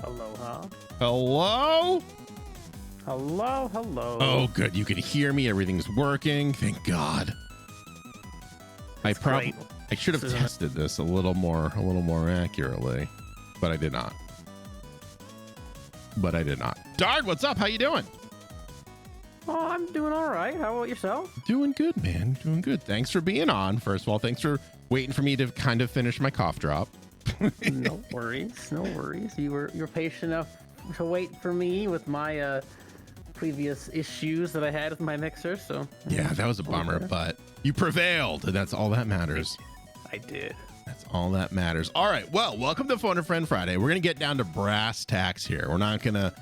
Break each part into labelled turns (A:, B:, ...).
A: Aloha.
B: Hello?
A: Hello, hello.
B: Oh, good. You can hear me. Everything's working. Thank God. I should have tested this a little more accurately, but I did not. Dard, what's up? How you doing?
A: Oh, I'm doing all right. How about yourself?
B: Doing good, man. Doing good. Thanks for being on. First of all, thanks for waiting for me to kind of finish my cough drop.
A: No worries. No worries. You're patient enough to wait for me with my previous issues that I had with my mixer. So
B: yeah, that was a bummer, but you prevailed, and that's all that matters.
A: I did.
B: That's all that matters. All right. Well, welcome to Phone-a-Friend Friday. We're gonna get down to brass tacks here. We're not gonna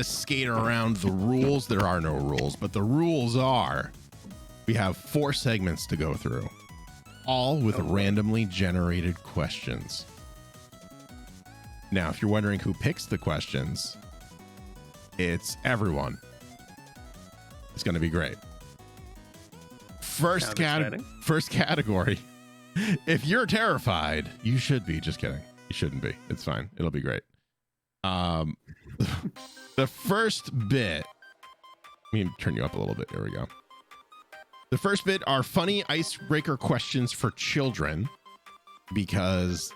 B: skate around the rules. There are no rules, but the rules are we have 4 segments to go through, all with randomly generated questions. Now, if you're wondering who picks the questions, it's everyone. It's going to be great. First category. If you're terrified, you should be. Just kidding. You shouldn't be. It's fine. It'll be great. The first bit. Let me turn you up a little bit. Here we go. The first bit are funny icebreaker questions for children, because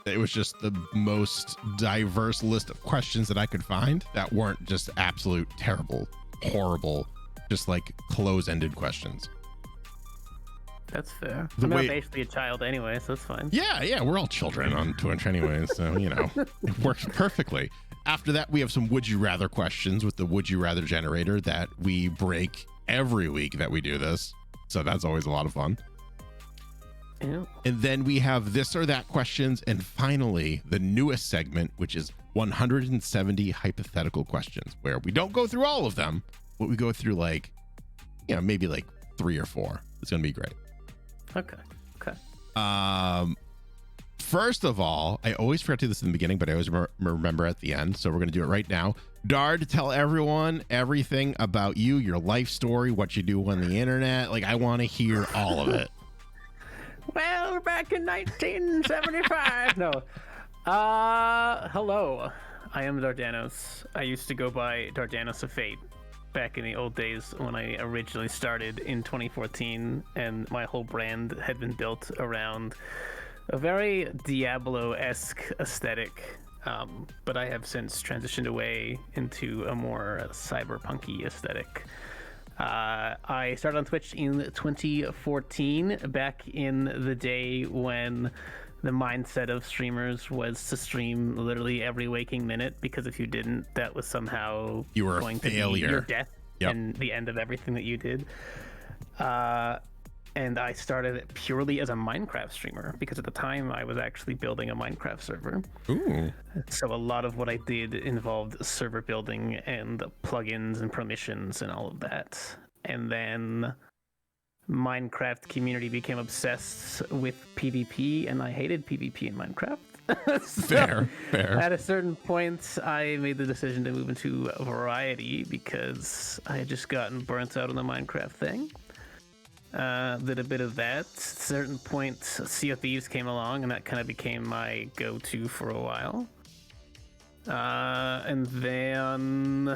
B: it was just the most diverse list of questions that I could find that weren't just absolute terrible, horrible, just like close-ended questions.
A: That's fair. I'm basically a child anyway, so it's fine.
B: Yeah, we're all children on Twitch anyway, so it works perfectly. After that, we have some Would You Rather questions with the Would You Rather generator that we break every week that we do this, so that's always a lot of fun.
A: Yeah.
B: And then we have This or That questions, and finally the newest segment, which is 170 hypothetical questions, where we don't go through all of them, but we go through maybe 3 or 4. It's gonna be great.
A: Okay.
B: First of all, I always forget to do this in the beginning, but I always remember at the end, so we're gonna do it right now. Dard, tell everyone everything about you, your life story, what you do on the internet. I want to hear all of it.
A: Well, back in 1975. No. Hello. I am Dardanos. I used to go by Dardanos of Fate back in the old days when I originally started in 2014, and my whole brand had been built around a very Diablo-esque aesthetic. But I have since transitioned away into a more cyberpunky aesthetic. I started on Twitch in 2014, back in the day when the mindset of streamers was to stream literally every waking minute, because if you didn't, that was somehow
B: you were
A: going
B: a failure.
A: to be your death. Yep. And the end of everything that you did. And I started purely as a Minecraft streamer, because at the time I was actually building a Minecraft server.
B: Ooh.
A: So a lot of what I did involved server building and plugins and permissions and all of that. And then Minecraft community became obsessed with PvP, and I hated PvP in Minecraft.
B: Fair.
A: At a certain point, I made the decision to move into variety, because I had just gotten burnt out on the Minecraft thing. Did a bit of that. At a certain point, Sea of Thieves came along, and that kind of became my go-to for a while. And then,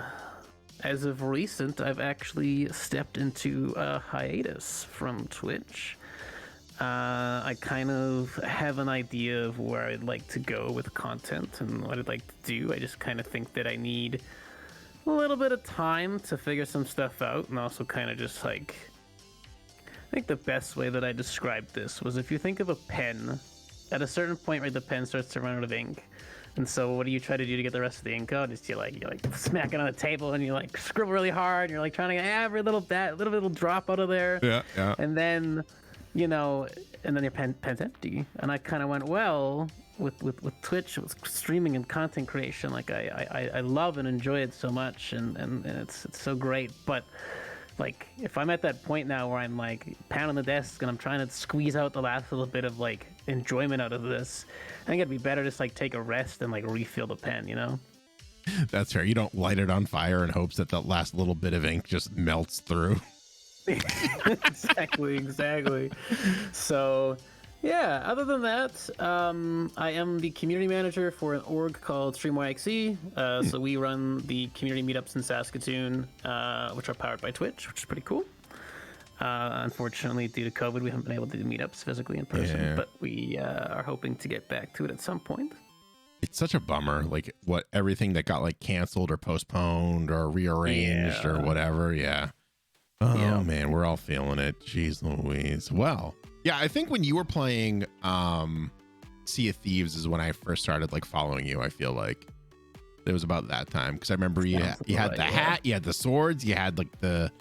A: as of recent, I've actually stepped into a hiatus from Twitch. I kind of have an idea of where I'd like to go with content and what I'd like to do. I just kind of think that I need a little bit of time to figure some stuff out, and also kind of just I think the best way that I described this was, if you think of a pen, at a certain point where the pen starts to run out of ink, and so what do you try to do to get the rest of the ink out? Is you smack it on the table, and you scribble really hard, and you're trying to get every little drop out of there.
B: Yeah.
A: And then and then your pen's empty. And I kind of went, well, with Twitch, with streaming and content creation, I love and enjoy it so much, and it's so great. But if I'm at that point now where I'm pounding the desk and I'm trying to squeeze out the last little bit of enjoyment out of this, I think it'd be better just take a rest and refill the pen,
B: That's fair. You don't light it on fire in hopes that the last little bit of ink just melts through.
A: Exactly. So Yeah, other than that, I am the community manager for an org called StreamYXE. So we run the community meetups in Saskatoon, which are powered by Twitch, which is pretty cool. Unfortunately, due to COVID, we haven't been able to do meetups physically in person, but we are hoping to get back to it at some point.
B: It's such a bummer, like what everything that got like canceled or postponed or rearranged or whatever. Yeah. Oh man, we're all feeling it. Jeez Louise. Well, yeah, I think when you were playing Sea of Thieves is when I first started like following you. I feel like it was about that time because I remember you had the hat, you had the swords, you had like the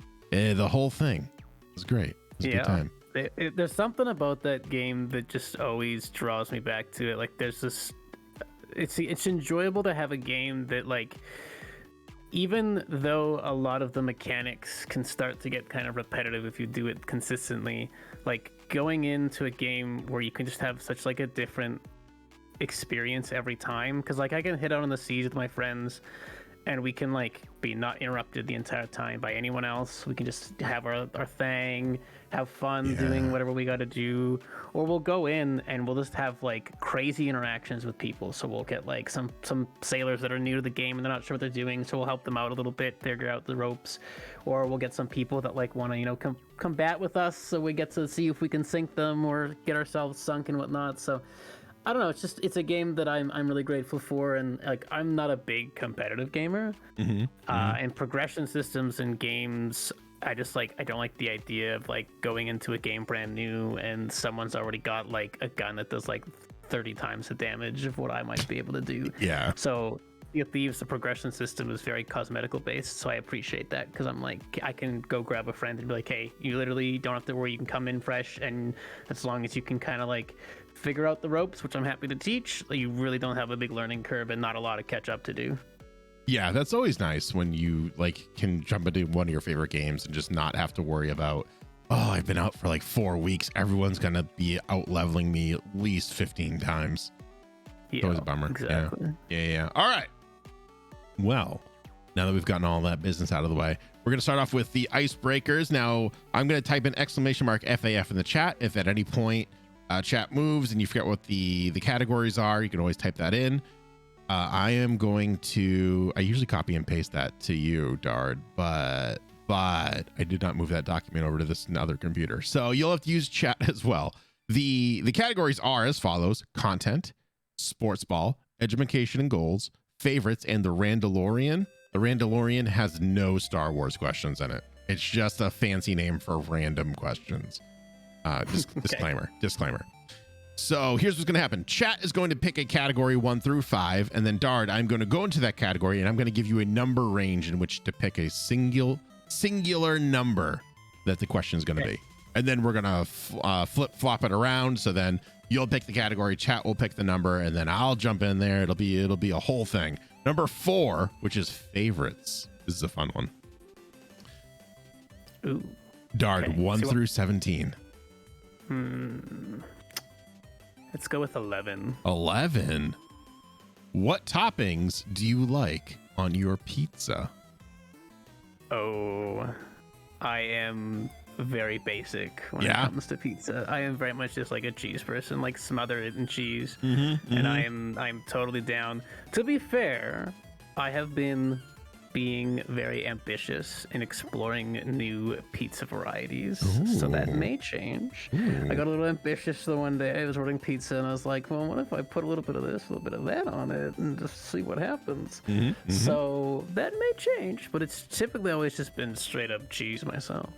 B: whole thing. It was great. It was a good time.
A: There's something about that game that just always draws me back to it. Like there's this, it's enjoyable to have a game that like, even though a lot of the mechanics can start to get kind of repetitive if you do it consistently, like going into a game where you can just have such like a different experience every time, because like I can hit out on the seas with my friends and we can like be not interrupted the entire time by anyone else. We can just have our thing, have fun doing whatever we got to do, or we'll go in and we'll just have like crazy interactions with people. So we'll get like some sailors that are new to the game and they're not sure what they're doing, so we'll help them out a little bit, figure out the ropes, or we'll get some people that like want to, you know, combat with us, so we get to see if we can sink them or get ourselves sunk and whatnot. So I don't know. It's a game that I'm really grateful for, and like I'm not a big competitive gamer, and progression systems in games. I don't like the idea of like going into a game brand new and someone's already got like a gun that does like 30 times the damage of what I might be able to do.
B: Yeah.
A: So Sea of Thieves, the progression system is very cosmetical based, so I appreciate that because I'm like, I can go grab a friend and be like, hey, you literally don't have to worry. You can come in fresh, and as long as you can kind of like figure out the ropes, which I'm happy to teach, you really don't have a big learning curve and not a lot of catch up to do.
B: Yeah, that's always nice when you like can jump into one of your favorite games and just not have to worry about, oh, I've been out for like 4 weeks. Everyone's gonna be out leveling me at least 15 times. It's always a bummer.
A: Exactly.
B: Yeah. All right. Well, now that we've gotten all that business out of the way, we're going to start off with the icebreakers. Now, I'm going to type in !FAF in the chat. If at any point chat moves and you forget what the categories are, you can always type that in. I am going to, I usually copy and paste that to you, Dard, but I did not move that document over to this other computer. So you'll have to use chat as well. The categories are as follows: content, sports ball, education and goals, favorites, and the Randalorian. The Randalorian has no Star Wars questions in it. It's just a fancy name for random questions. Disclaimer. So here's what's going to happen. Chat is going to pick a category 1 through 5, and then Dard, I'm going to go into that category and I'm going to give you a number range in which to pick a singular number that the question is going to be. And then we're going to flip-flop it around. So then you'll pick the category, chat will pick the number, and then I'll jump in there. It'll be a whole thing. Number 4, which is favorites. This is a fun one.
A: Ooh.
B: Dard,
A: okay.
B: 1 through 17.
A: Let's go with 11.
B: 11. What toppings do you like on your pizza?
A: Oh, I am very basic when it comes to pizza. I am very much just like a cheese person, like smother it in cheese. And I'm totally down. To be fair, I have been being very ambitious in exploring new pizza varieties. Ooh. So that may change. Ooh. I got a little ambitious the one day. I was ordering pizza and I was like, well, what if I put a little bit of this, a little bit of that on it and just see what happens? So that may change, but it's typically always just been straight up cheese myself.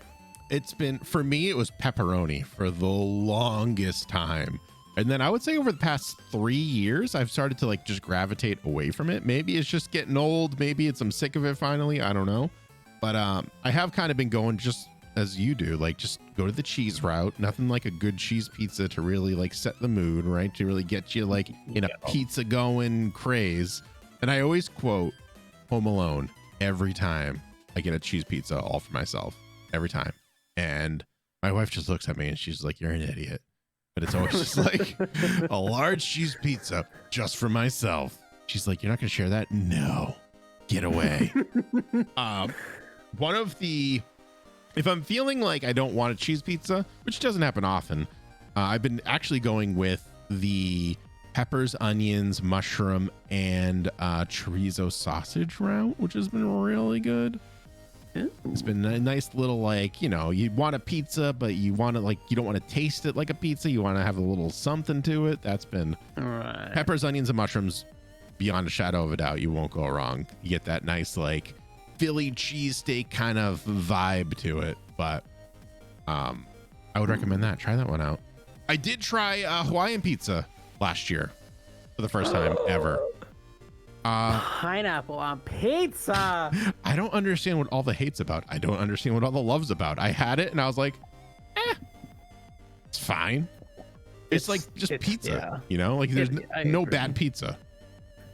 B: It's been, for me, it was pepperoni for the longest time. And then I would say over the past 3 years, I've started to like just gravitate away from it. Maybe it's just getting old. Maybe I'm sick of it finally. I don't know. But I have kind of been going just as you do, like just go to the cheese route. Nothing like a good cheese pizza to really like set the mood, right? To really get you like in a pizza going craze. And I always quote Home Alone every time I get a cheese pizza all for myself. Every time. And my wife just looks at me and she's like, you're an idiot. But it's always just like a large cheese pizza just for myself. She's like, you're not going to share that? No, get away. One of the, if I'm feeling like I don't want a cheese pizza, which doesn't happen often, I've been actually going with the peppers, onions, mushroom, and chorizo sausage route, which has been really good.
A: Ooh.
B: It's been a nice little, like, you know, you want a pizza, but you want to, like, you don't want to taste it like a pizza. You want to have a little something to it. That's been
A: Right.
B: peppers, onions, and mushrooms. Beyond a shadow of a doubt, you won't go wrong. You get that nice, like, Philly cheesesteak kind of vibe to it. But I would recommend that. Try that one out. I did try Hawaiian pizza last year for the first time ever.
A: Pineapple on pizza.
B: I don't understand what all the hate's about. I don't understand what all the love's about. I had it and I was like, it's fine. It's like just pizza,
A: yeah.
B: you know, like there's no
A: agree.
B: bad pizza.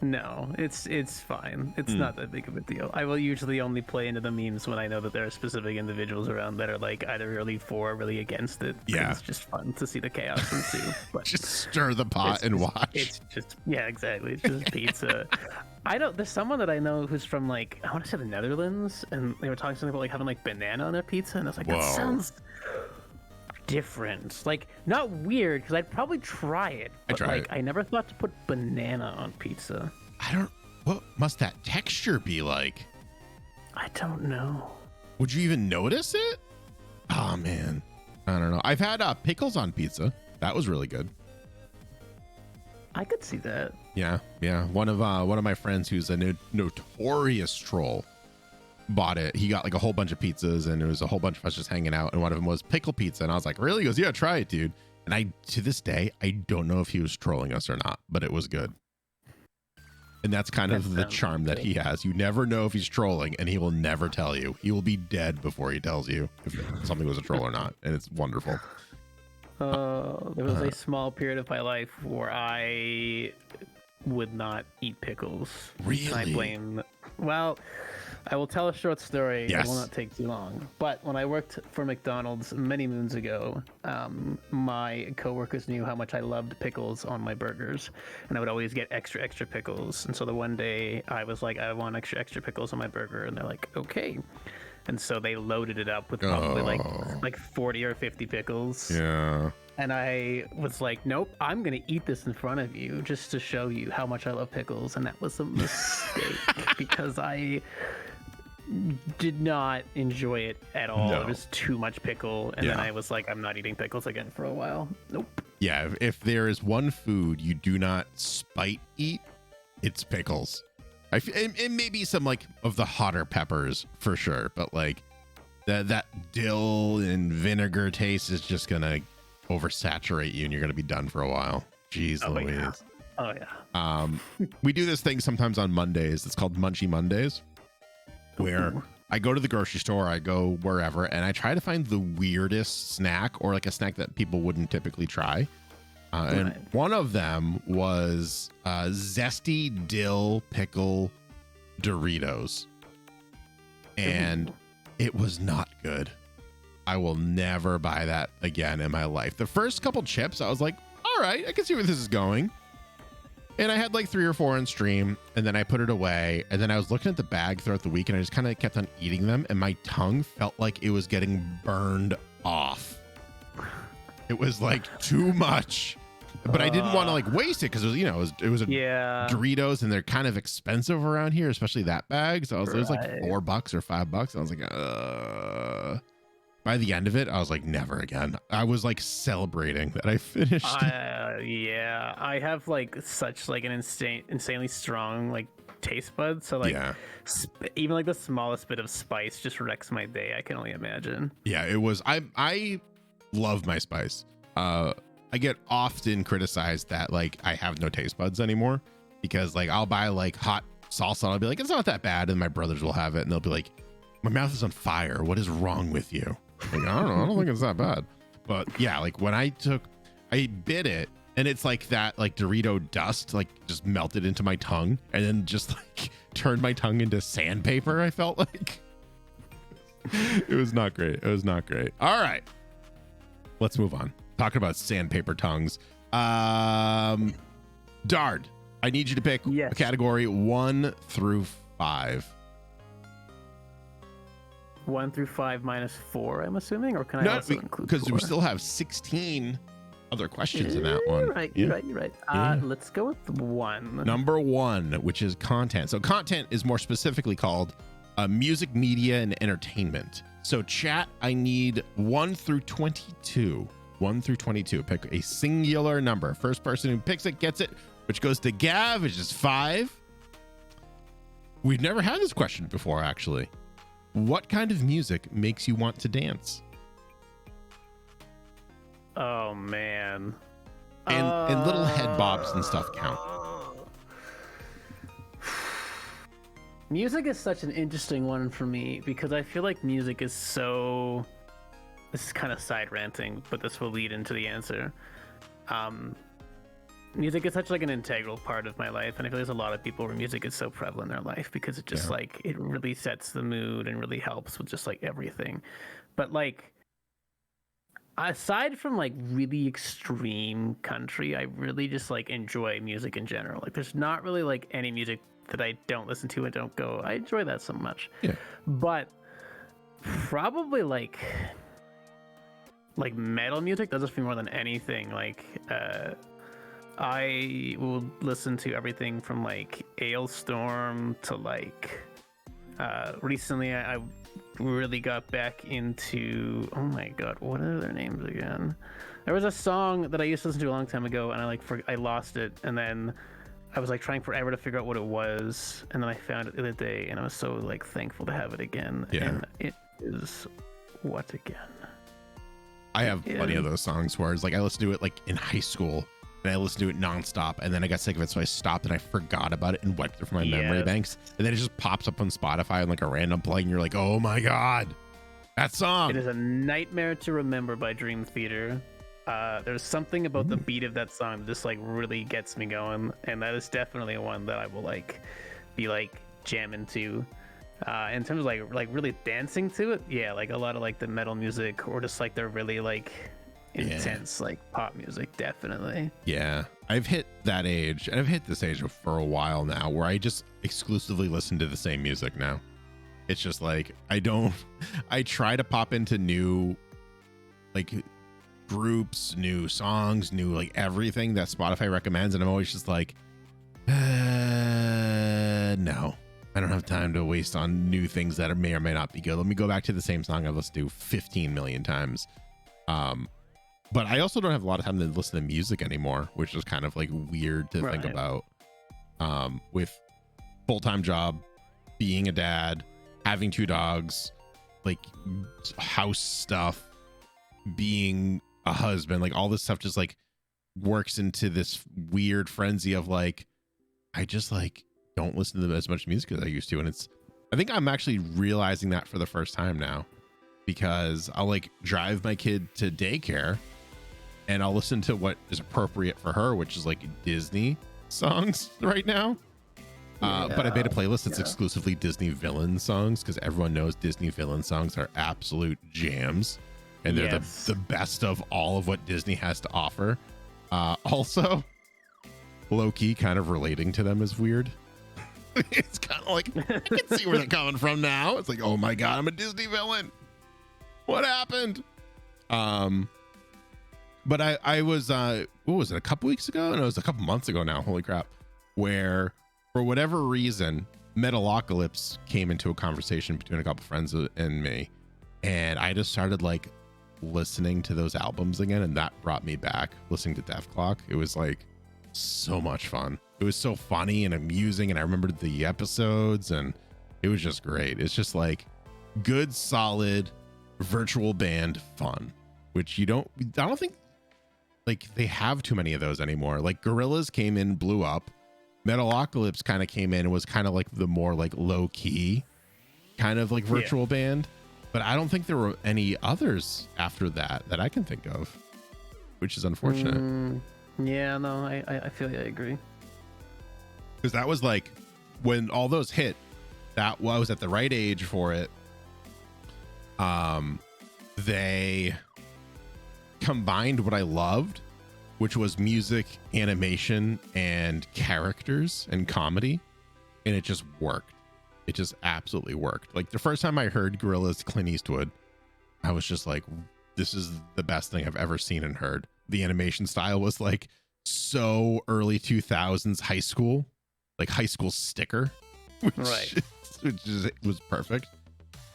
A: No, it's fine. It's not that big of a deal. I will usually only play into the memes when I know that there are specific individuals around that are like either really for or really against it.
B: Yeah.
A: It's just fun to see the chaos ensue. But
B: Just stir the pot and watch.
A: It's just, yeah, exactly. It's just pizza. There's someone that I know who's from, like, I want to say the Netherlands, and they were talking something about like having like banana on their pizza, and I was like,
B: Whoa.
A: that sounds different. Like, not weird, because I'd probably try it, but I never thought to put banana on pizza.
B: What must that texture be like?
A: I don't know.
B: Would you even notice it? Oh man, I don't know. I've had pickles on pizza. That was really good.
A: I could see that.
B: Yeah. One of my friends who's a notorious troll bought it. He got like a whole bunch of pizzas, and there was a whole bunch of us just hanging out, and one of them was pickle pizza, and I was like, really? He goes, yeah, try it, dude. And to this day, I don't know if he was trolling us or not, but it was good. And that's kind of the charm that he has. You never know if he's trolling, and he will never tell you. He will be dead before he tells you if something was a troll or not. And it's wonderful.
A: There was a small period of my life where I would not eat pickles.
B: Really?
A: I blame. Well, I will tell a short story.
B: Yes.
A: It will not take too long. But when I worked for McDonald's many moons ago, my coworkers knew how much I loved pickles on my burgers, and I would always get extra pickles. And so the one day I was like, I want extra pickles on my burger, and they're like, okay. And so they loaded it up with probably like 40 or 50 pickles.
B: Yeah.
A: And I was like, nope, I'm going to eat this in front of you just to show you how much I love pickles. And that was a mistake because I did not enjoy it at all.
B: No.
A: It was too much pickle. And then I was like, I'm not eating pickles again for a while. Nope.
B: Yeah. If there is one food you do not spite eat, it's pickles. And maybe some like of the hotter peppers for sure. But like that dill and vinegar taste is just going to oversaturate you, and you're going to be done for a while. Jeez Louise.
A: Yeah. Oh yeah.
B: We do this thing sometimes on Mondays. It's called Munchy Mondays, where I go to the grocery store, I go wherever, and I try to find the weirdest snack, or like a snack that people wouldn't typically try. And one of them was zesty dill pickle Doritos, and it was not good. I will never buy that again in my life. The first couple chips, I was like, all right, I can see where this is going. And I had like 3 or 4 on stream, and then I put it away. And then I was looking at the bag throughout the week, and I just kind of kept on eating them. And my tongue felt like it was getting burned off. It was like too much, but I didn't want to like waste it because it was, you know, it was a Doritos, and they're kind of expensive around here, especially that bag. So it was like $4 or $5. And I was like, by the end of it, I was like, never again. I was like celebrating that I finished.
A: Yeah, I have like such like an insanely strong like taste buds. So like even like the smallest bit of spice just wrecks my day. I can only imagine.
B: Yeah, it was. I love my spice. I get often criticized that like I have no taste buds anymore, because like I'll buy like hot salsa, and I'll be like, it's not that bad, and my brothers will have it, and they'll be like, my mouth is on fire. What is wrong with you? Like, I don't know. I don't think it's that bad. But yeah, like when I bit it, and it's like that like Dorito dust like just melted into my tongue, and then just like turned my tongue into sandpaper. I felt like it was not great. It was not great. All right, let's move on. Talking about sandpaper tongues. Dard, I need you to pick a category 1 through 5. 1
A: through 5 minus 4, I'm assuming, or can I also include
B: because
A: 4?
B: we still have 16 other questions in that one.
A: You're right.
B: Yeah.
A: You're right.
B: Yeah.
A: Let's go with 1.
B: Number 1, which is content. So content is more specifically called music, media, and entertainment. So chat, I need 1 through 22. 1 through 22. Pick a singular number. First person who picks it gets it, which goes to Gav, which is 5. We've never had this question before, actually. What kind of music makes you want to dance?
A: Oh man.
B: And little head bobs and stuff count.
A: Music is such an interesting one for me because I feel like music is so. This is kind of side ranting, but this will lead into the answer. Music is such like an integral part of my life, and I feel there's a lot of people where music is so prevalent in their life because it just like it really sets the mood and really helps with just like everything. But like, aside from like really extreme country, I really just like enjoy music in general. Like, there's not really like any music that I don't listen to and don't go, I enjoy that so much.
B: Yeah.
A: But probably like metal music does it for me more than anything. Like, I will listen to everything from like Ailstorm to like recently I really got back into, oh my god, what are their names again? There was a song that I used to listen to a long time ago and I lost it, and then I was like trying forever to figure out what it was, and then I found it the other day and I was so like thankful to have it again. And it is what again?
B: I have plenty of those songs where it's like I listened to it like in high school and I listened to it nonstop, and then I got sick of it, so I stopped and I forgot about it and wiped it from my memory banks, and then it just pops up on Spotify and like a random play, and you're like, oh my god, that song.
A: It is a Nightmare to Remember by Dream Theater. There's something about the beat of that song that just like really gets me going, and that is definitely one that I will like be like jamming to. In terms of like really dancing to it, like a lot of like the metal music or just like the really like intense like pop music, definitely.
B: I've hit that age, and I've hit this age for a while now, where I just exclusively listen to the same music now. It's just like I try to pop into new like groups, new songs, new like everything that Spotify recommends, and I'm always just like, no, I don't have time to waste on new things that may or may not be good. Let me go back to the same song I've listened to 15 million times. But I also don't have a lot of time to listen to music anymore, which is kind of like weird to think about. With full-time job, being a dad, having 2 dogs, like house stuff, being a husband, like all this stuff just like works into this weird frenzy of like, I just like don't listen to as much music as I used to. And I think I'm actually realizing that for the first time now, because I'll like drive my kid to daycare and I'll listen to what is appropriate for her, which is like Disney songs right now. But I made a playlist that's exclusively Disney villain songs, because everyone knows Disney villain songs are absolute jams, and they're the best of all of what Disney has to offer. Also, low-key kind of relating to them is weird. It's kind of like, I can see where they're coming from now. It's like, oh my god, I'm a Disney villain. What happened? But I was, what was it, a couple weeks ago? No, it was a couple months ago now. Holy crap. Where, for whatever reason, Metalocalypse came into a conversation between a couple friends and me. And I just started like listening to those albums again. And that brought me back listening to Def Clock. It was like so much fun. It was so funny and amusing. And I remembered the episodes, and it was just great. It's just like good, solid virtual band fun, which I don't think like they have too many of those anymore. Like Gorillaz came in, blew up. Metalocalypse kind of came in and was kind of like the more like low key kind of like virtual band, but I don't think there were any others after that I can think of, which is unfortunate.
A: I feel you. I agree,
B: because that was like when all those hit, that was at the right age for it. They combined what I loved, which was music, animation, and characters and comedy, and it just worked. It just absolutely worked. Like the first time I heard Gorillaz' Clint Eastwood, I was just like, this is the best thing I've ever seen and heard. the animation style was like so early 2000s high school, like high school sticker, which,
A: Right.
B: which is, was perfect.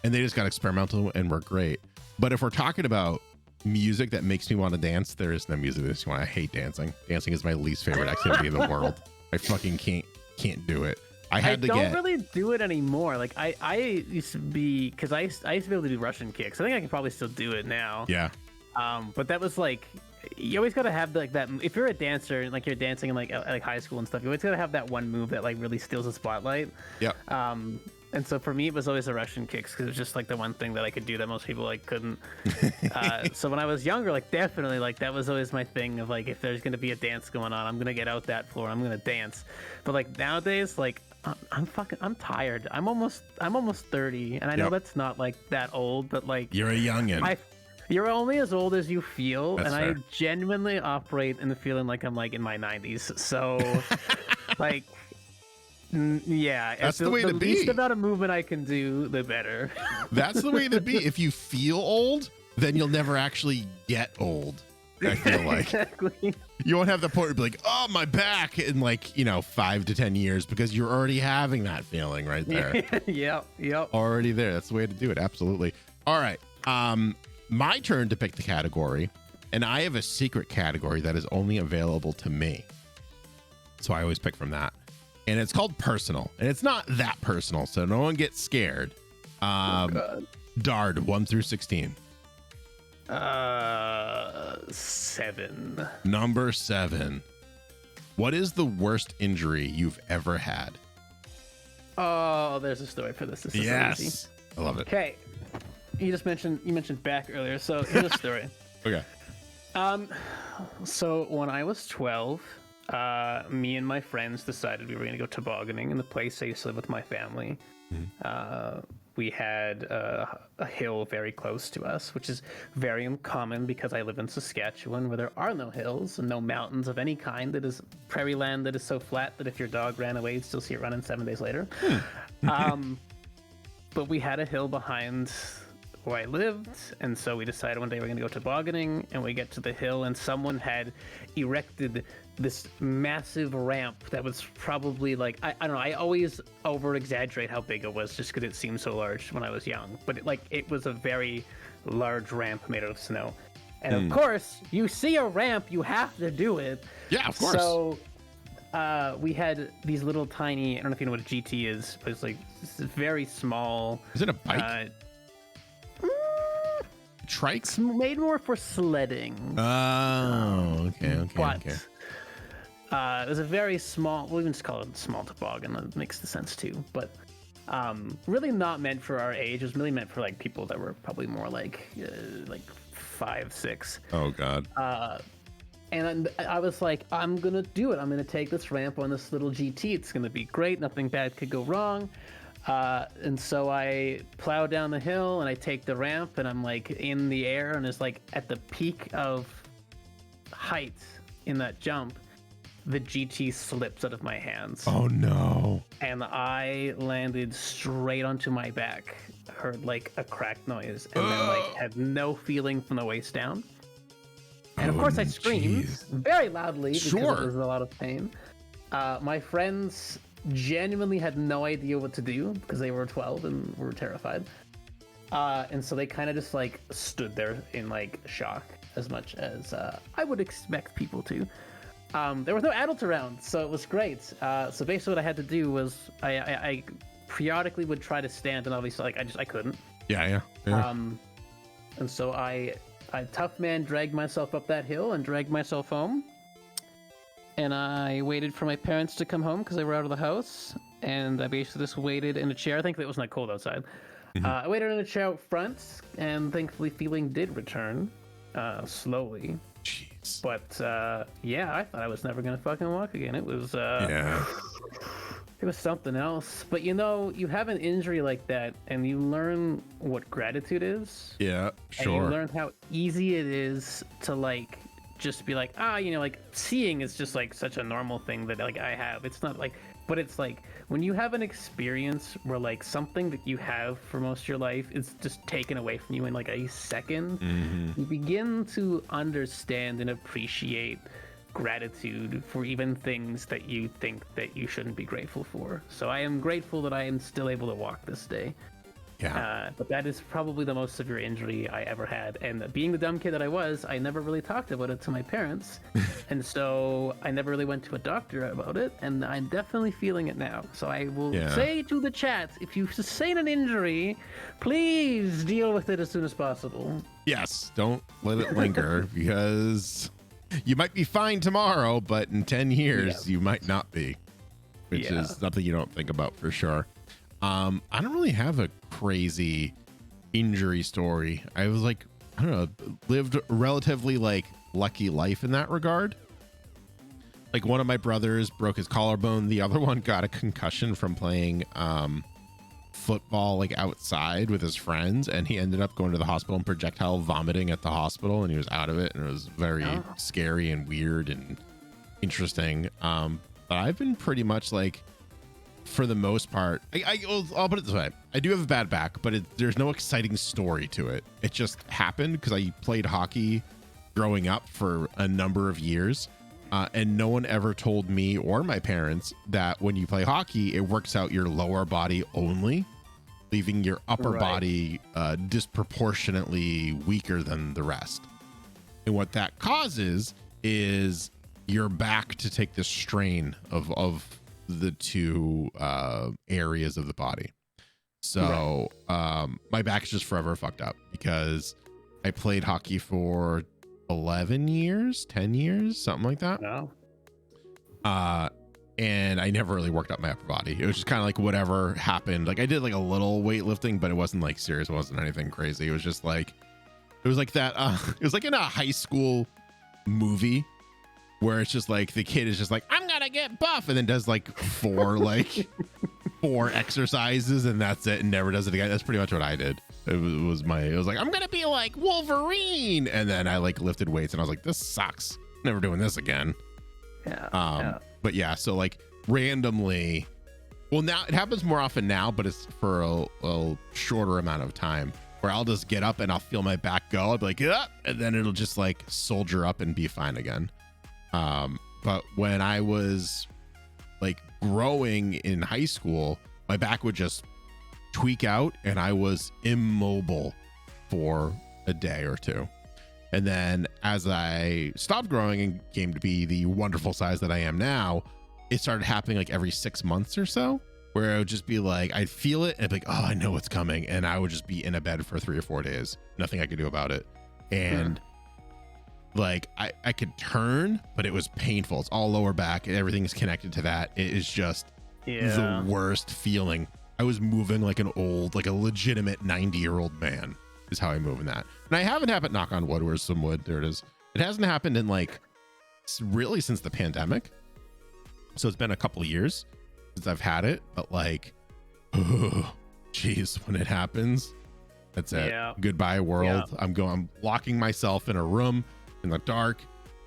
B: And they just got experimental and were great. But if we're talking about music that makes me want to dance, there is no music that makes me want. I hate dancing. Dancing is my least favorite activity in the world. I fucking can't do it. I don't
A: really do it anymore. Like I used to be, because I used to be able to do Russian kicks. I think I can probably still do it now.
B: Yeah.
A: But that was like, you always gotta have like that. If you're a dancer and like you're dancing in like high school and stuff, you always gotta have that one move that like really steals the spotlight.
B: Yep.
A: And so for me, it was always the Russian kicks because it was just like the one thing that I could do that most people like couldn't. So when I was younger, like definitely like that was always my thing of like, if there's gonna be a dance going on, I'm gonna get out that floor, I'm gonna dance. But like nowadays, like I'm tired. I'm almost 30, and I know that's not like that old, but like
B: you're a youngin'.
A: You're only as old as you feel,
B: That's
A: and
B: fair.
A: I genuinely operate in the feeling like I'm like in my 90s. So, like, yeah,
B: that's the way to be.
A: The least amount of movement I can do, the better.
B: That's the way to be. If you feel old, then you'll never actually get old. I feel like
A: Exactly.
B: you won't have the point where you'll be like, oh, my back in like 5 to 10 years, because you're already having that feeling right there.
A: Yep.
B: Already there. That's the way to do it. Absolutely. All right. My turn to pick the category, and I have a secret category that is only available to me. So I always pick from that. And it's called personal. And it's not that personal, so no one gets scared. Dard, 1 through 16.
A: 7.
B: Number 7. What is the worst injury you've ever had?
A: Oh, there's a story for this. This is so easy.
B: I love it.
A: Okay. You mentioned back earlier, so here's a story.
B: Okay.
A: So when I was 12, me and my friends decided we were going to go tobogganing in the place I used to live with my family. We had a hill very close to us, which is very uncommon because I live in Saskatchewan, where there are no hills and no mountains of any kind. It is prairie land that is so flat that if your dog ran away, you'd still see it running 7 days later. But we had a hill behind where I lived, and so we decided one day we're going to go tobogganing, and we get to the hill, and someone had erected this massive ramp that was probably like, I don't know, I always over exaggerate how big it was just because it seemed so large when I was young, but it was a very large ramp made out of snow. And of course, you see a ramp, you have to do it.
B: Yeah, of course.
A: So we had these little tiny, I don't know if you know what a GT is, but it's like this very small.
B: Is it a bike? Trike?
A: It's made more for sledding.
B: Oh, okay.
A: But it was a very small, we'll even just call it a small toboggan. That makes the sense too. But really not meant for our age. It was really meant for like people that were probably more like 5, 6.
B: Oh, God.
A: And I was like, I'm going to do it. I'm going to take this ramp on this little GT. It's going to be great. Nothing bad could go wrong. And so I plow down the hill and I take the ramp and I'm like in the air, and it's like at the peak of height in that jump, the GT slips out of my hands.
B: Oh, no.
A: And I landed straight onto my back, heard like a cracked noise, and then like had no feeling from the waist down. And of course I screamed very loudly because it was a lot of pain. My friends genuinely had no idea what to do because they were 12 and were terrified. And so they kind of just like stood there in like shock, as much as I would expect people to. There was no adults around, so it was great. So basically what I had to do was I periodically would try to stand, and obviously like I couldn't.
B: Yeah.
A: And so I tough man dragged myself up that hill and dragged myself home. And I waited for my parents to come home because they were out of the house. And I basically just waited in a chair. I think it was not cold outside. I waited in a chair out front, and thankfully feeling did return slowly.
B: Jeez.
A: But yeah, I thought I was never gonna fucking walk again. It was it was something else. But you know, you have an injury like that, and you learn what gratitude is.
B: Yeah,
A: And you
B: sure.
A: learn how easy it is to like just be like, like seeing is just like such a normal thing that like I have. It's not like, but it's like when you have an experience where like something that you have for most of your life is just taken away from you in like a second, you begin to understand and appreciate gratitude for even things that you think that you shouldn't be grateful for. So I am grateful that I am still able to walk this day.
B: Yeah.
A: But that is probably the most severe injury I ever had. And being the dumb kid that I was, I never really talked about it to my parents. And so I never really went to a doctor about it. And I'm definitely feeling it now. So I will say to the chat, if you sustain an injury, please deal with it as soon as possible.
B: Yes. Don't let it linger because you might be fine tomorrow, but in 10 years, you might not be, which is something you don't think about for sure. I don't really have a crazy injury story. I was like, I don't know, lived a relatively like lucky life in that regard. Like one of my brothers broke his collarbone. The other one got a concussion from playing football like outside with his friends, and he ended up going to the hospital and projectile vomiting at the hospital, and he was out of it, and it was very scary and weird and interesting. But I've been pretty much like, for the most part, I'll put it this way. I do have a bad back, but there's no exciting story to it. It just happened because I played hockey growing up for a number of years. And no one ever told me or my parents that when you play hockey, it works out your lower body only, leaving your upper body disproportionately weaker than the rest. And what that causes is your back to take the strain of the two areas of the body. So my back's just forever fucked up because I played hockey for 11 years, 10 years, something like that.
A: No.
B: And I never really worked up my upper body. It was just kind of like whatever happened. Like I did like a little weightlifting, but it wasn't like serious. It wasn't anything crazy. It was just like, it was like that. It was like in a high school movie where it's just like the kid is just like, I'm gonna get buff, and then does like four exercises, and that's it, and never does it again. That's pretty much what I did. It was like, I'm gonna be like Wolverine, and then I like lifted weights, and I was like, this sucks. Never doing this again. But yeah, so like randomly, well, now it happens more often now, but it's for a shorter amount of time where I'll just get up and I'll feel my back go. I'll be like, yeah, and then it'll just like soldier up and be fine again. But when I was like growing in high school, my back would just tweak out and I was immobile for a day or two. And then as I stopped growing and came to be the wonderful size that I am now, it started happening like every 6 months or so, where I would just be like, I'd feel it and I'd be like, oh, I know what's coming. And I would just be in a bed for 3 or 4 days. Nothing I could do about it. And like I could turn, but it was painful. It's all lower back and everything's connected to that. It is just the worst feeling. I was moving like a legitimate 90-year-old man is how I move in that. And I haven't happened, knock on wood, where's some wood? There it is. It hasn't happened in like really since the pandemic. So it's been a couple of years since I've had it, but like, oh, geez, when it happens, that's it. Goodbye world. I'm locking myself in a room in the dark,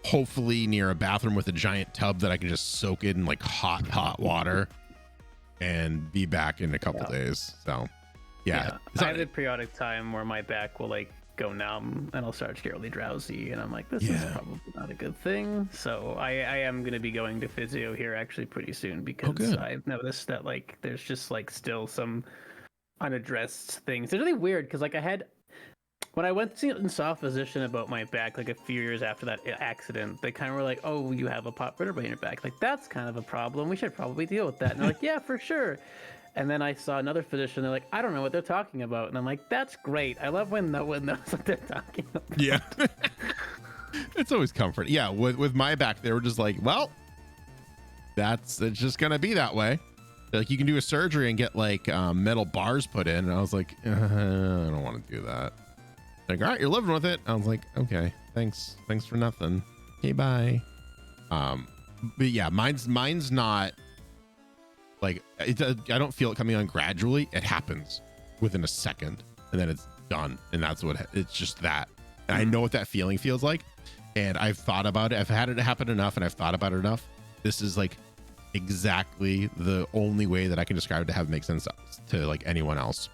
B: hopefully near a bathroom with a giant tub that I can just soak it in like hot water and be back in a couple days. So I have a periodic time where my back will like go numb and I'll start to get really drowsy, and I'm like, this is probably not a good thing. So I am going to be going to physio here actually pretty soon, because I've noticed that like there's just like still some unaddressed things. It's really weird because like when I went to and saw a physician about my back like a few years after that accident, they kind of were like, oh, you have a pop vertebrae in your back. Like, that's kind of a problem. We should probably deal with that. And they're like, yeah, for sure. And then I saw another physician. They're like, I don't know what they're talking about. And I'm like, that's great. I love when no one knows what they're talking about. Yeah. It's always comforting. Yeah. With my back, they were just like, well, it's just going to be that way. They're like, you can do a surgery and get like metal bars put in. And I was like, I don't want to do that. Like, all right, you're living with it. I was like, okay, thanks for nothing. Okay, bye. But yeah, mine's not like I don't feel it coming on gradually. It happens within a second, and then it's done, and that's what it's just that. And I know what that feeling feels like. And I've thought about it. I've had it happen enough and I've thought about it enough. This is like exactly the only way that I can describe it to have make sense to like anyone else.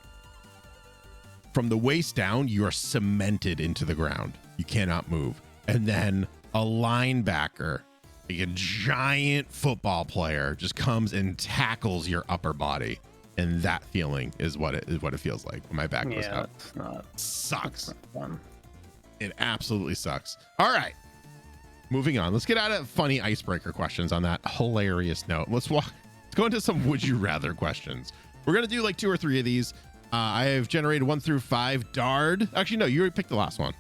B: From the waist down, you are cemented into the ground. You cannot move. And then a linebacker, like a giant football player, just comes and tackles your upper body. And that feeling is what it feels like when my back goes out. Sucks.
A: That's not fun.
B: It absolutely sucks. All right. Moving on. Let's get out of funny icebreaker questions on that hilarious note. Let's go into some would you rather questions. We're going to do like 2 or 3 of these. I have generated 1 through 5. Dard. Actually, no, you already picked the last one.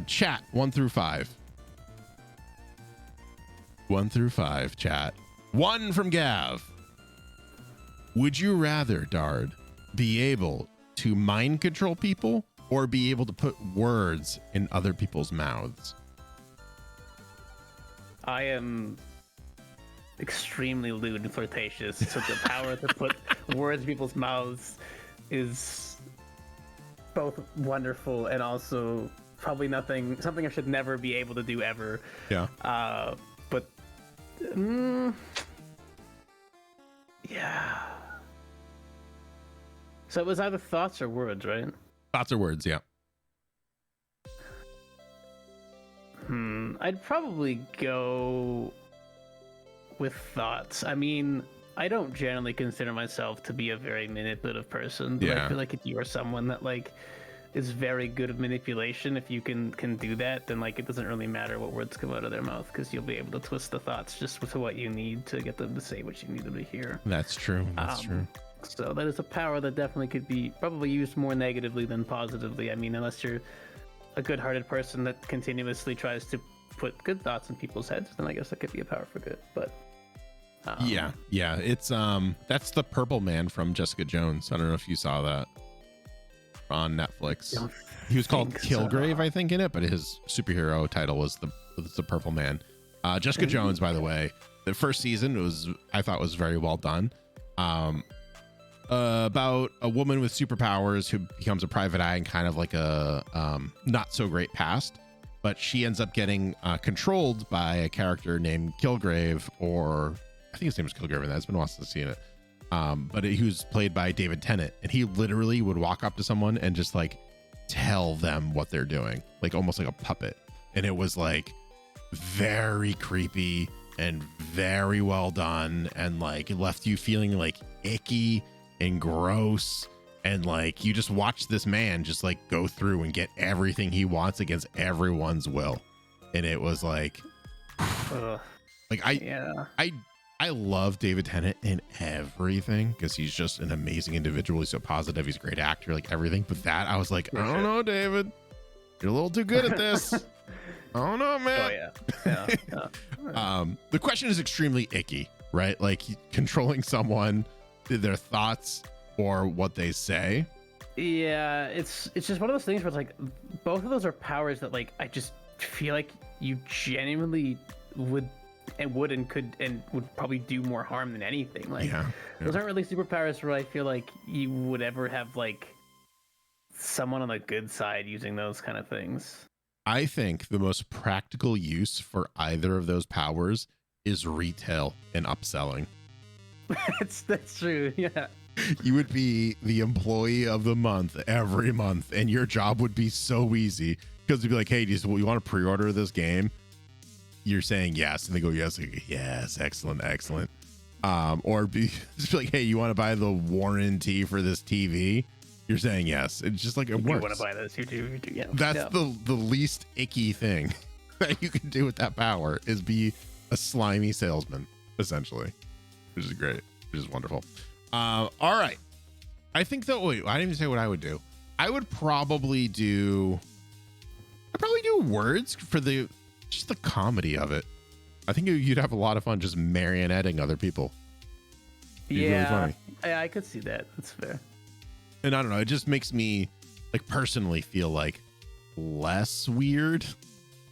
B: Chat 1 through 5. 1 through 5, chat. 1 from Gav. Would you rather, Dard, be able to mind control people or be able to put words in other people's mouths?
A: I am extremely lewd and flirtatious, so the power to put words in people's mouths is both wonderful and also probably something I should never be able to do ever.
B: Yeah.
A: But yeah. So it was either thoughts or words, right?
B: Thoughts or words, yeah.
A: I'd probably go with thoughts. I mean, I don't generally consider myself to be a very manipulative person, but I feel like if you are someone that like is very good at manipulation, if you can do that, then like it doesn't really matter what words come out of their mouth because you'll be able to twist the thoughts just to what you need to get them to say what you need them to hear.
B: That's true. That's true.
A: So that is a power that definitely could be probably used more negatively than positively. I mean, unless you're a good-hearted person that continuously tries to put good thoughts in people's heads, then I guess that could be a power for good. But
B: yeah, it's that's the purple man from Jessica Jones. I don't know if you saw that on Netflix. He was called Kilgrave, I think, in it, but his superhero title was the purple man. Jessica Jones, by the way, the first season I thought was very well done. About a woman with superpowers who becomes a private eye and kind of like a not so great past, but she ends up getting controlled by a character named Kilgrave, or I think his name is Kilgrave, and that's been a while since I've seen it. But he was played by David Tennant, and he literally would walk up to someone and just like tell them what they're doing, like almost like a puppet. And it was like very creepy and very well done, and like it left you feeling like icky and gross, and like you just watch this man just like go through and get everything he wants against everyone's will. And it was like like I love David Tennant in everything because he's just an amazing individual. He's so positive, he's a great actor, like everything. But that I was like, I don't know, David, you're a little too good at this. I don't know, man. The question is extremely icky, right? Like controlling someone, their thoughts or what they say.
A: Yeah, it's just one of those things where it's like both of those are powers that like I just feel like you genuinely would and could and would probably do more harm than anything. Like those aren't really superpowers where I feel like you would ever have like someone on the good side using those kind of things.
B: I think the most practical use for either of those powers is retail and upselling.
A: That's true. Yeah.
B: You would be the employee of the month every month, and your job would be so easy because you'd be like, hey, you want to pre-order this game? You're saying yes, and they go, yes. Like, yes, excellent. Or just be like, hey, you want to buy the warranty for this TV? You're saying yes. It's just like it works.
A: You want to buy this? You do. Yeah.
B: That's the least icky thing that you can do with that power is be a slimy salesman, essentially, which is great, which is wonderful. All right. I think that, wait, I didn't even say what I would do. I would probably do words for just the comedy of it. I think you'd have a lot of fun just marionetting other people. It'd be really funny.
A: Yeah, I could see that. That's fair.
B: And I don't know, it just makes me like personally feel like less weird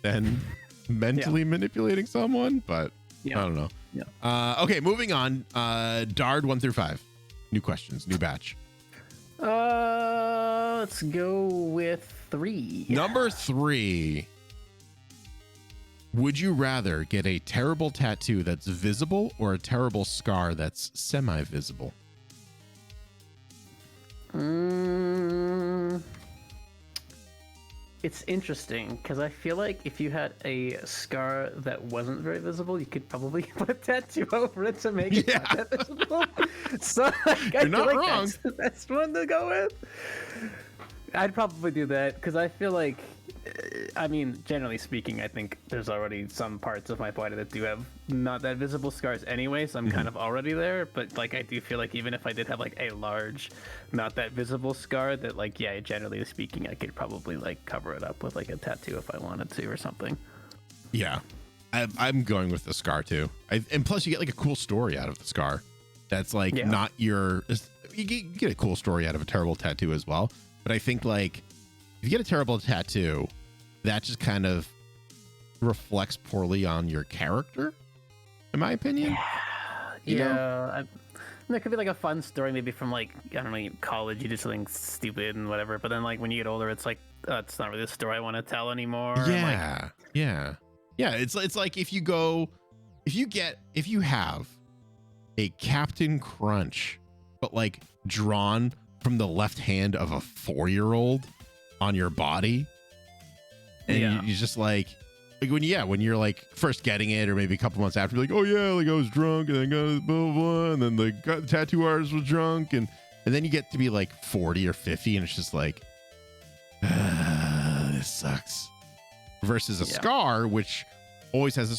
B: than mentally manipulating someone, but I don't know. Yeah. Okay, moving on. Dard 1 through 5. New questions, new batch.
A: Let's go with 3.
B: Number 3. Would you rather get a terrible tattoo that's visible or a terrible scar that's semi-visible?
A: It's interesting because I feel like if you had a scar that wasn't very visible, you could probably put a tattoo over it to make it not that visible. So like, I feel like
B: wrong.
A: that's the best one to go with. I'd probably do that because I feel like, I mean, generally speaking, I think there's already some parts of my body that do have not that visible scars anyway, so I'm kind of already there. But like, I do feel like even if I did have like a large, not that visible scar, that like, yeah, generally speaking, I could probably like cover it up with like a tattoo if I wanted to or something.
B: Yeah, I'm going with the scar too. And plus, you get like a cool story out of the scar. That's like not your. You get a cool story out of a terrible tattoo as well. But I think like if you get a terrible tattoo, that just kind of reflects poorly on your character, in my opinion.
A: Yeah. There could be like a fun story maybe from like, I don't know, college. You did something stupid and whatever. But then like when you get older, it's like, it's not really the story I want to tell anymore.
B: Yeah. Yeah. It's like if you have a Captain Crunch, but like drawn from the left hand of a 4-year-old on your body, and you just like when you're like first getting it, or maybe a couple months after, like, oh yeah, like I was drunk and I got blah blah blah, and then the tattoo artist was drunk, and then you get to be like 40 or 50, and it's just like, this sucks. Versus a scar, which always has a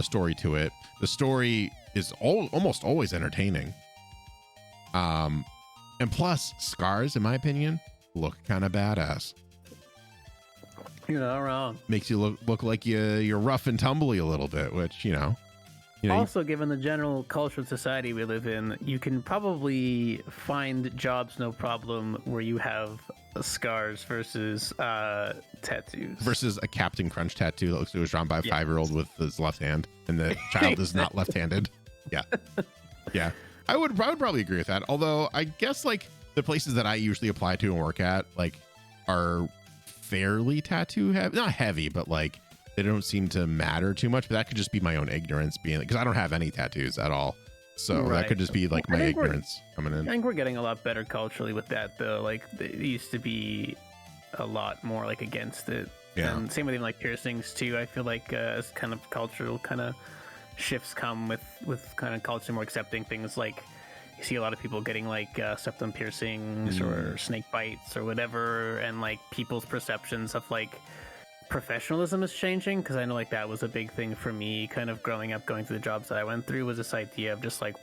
B: story to it. The story is almost always entertaining. And plus, scars, in my opinion, look kind of badass.
A: You're not wrong.
B: Makes you look like you're rough and tumbly a little bit, which, you know.
A: Also, given the general culture and society we live in, you can probably find jobs no problem where you have scars versus tattoos.
B: Versus a Captain Crunch tattoo that looks like it was drawn by a 5-year-old with his left hand, and the child is not left-handed. Yeah. Yeah. I would probably agree with that. Although I guess like the places that I usually apply to and work at like are fairly tattoo heavy, not heavy, but like they don't seem to matter too much. But that could just be my own ignorance being because I don't have any tattoos at all. So that could just be like my ignorance coming in.
A: I think we're getting a lot better culturally with that though. Like it used to be a lot more like against it.
B: Yeah.
A: And same with even like piercings too. I feel like as kind of cultural kind of shifts come with kind of culture more accepting things, like you see a lot of people getting like septum piercings or snake bites or whatever, and like people's perceptions of like professionalism is changing, because I know like that was a big thing for me kind of growing up, going through the jobs that I went through, was this idea of just like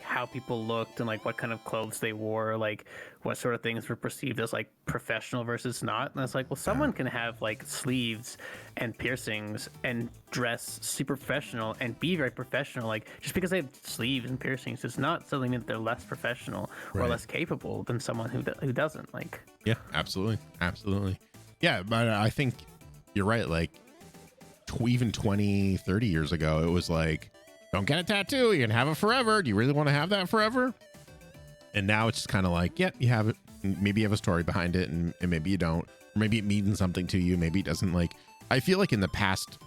A: how people looked and like what kind of clothes they wore, like what sort of things were perceived as like professional versus not. And it's like, well, someone can have like sleeves and piercings and dress super professional and be very professional. Like just because they have sleeves and piercings does not suddenly mean that they're less professional or less capable than someone who doesn't. Like,
B: yeah, absolutely. Yeah, but I think you're right. Like even 20, 30 years ago, it was like, don't get a tattoo. You can have it forever. Do you really want to have that forever? And now it's just kind of like, you have it. Maybe you have a story behind it, and maybe you don't. Or maybe it means something to you. Maybe it doesn't. Like, I feel like in the past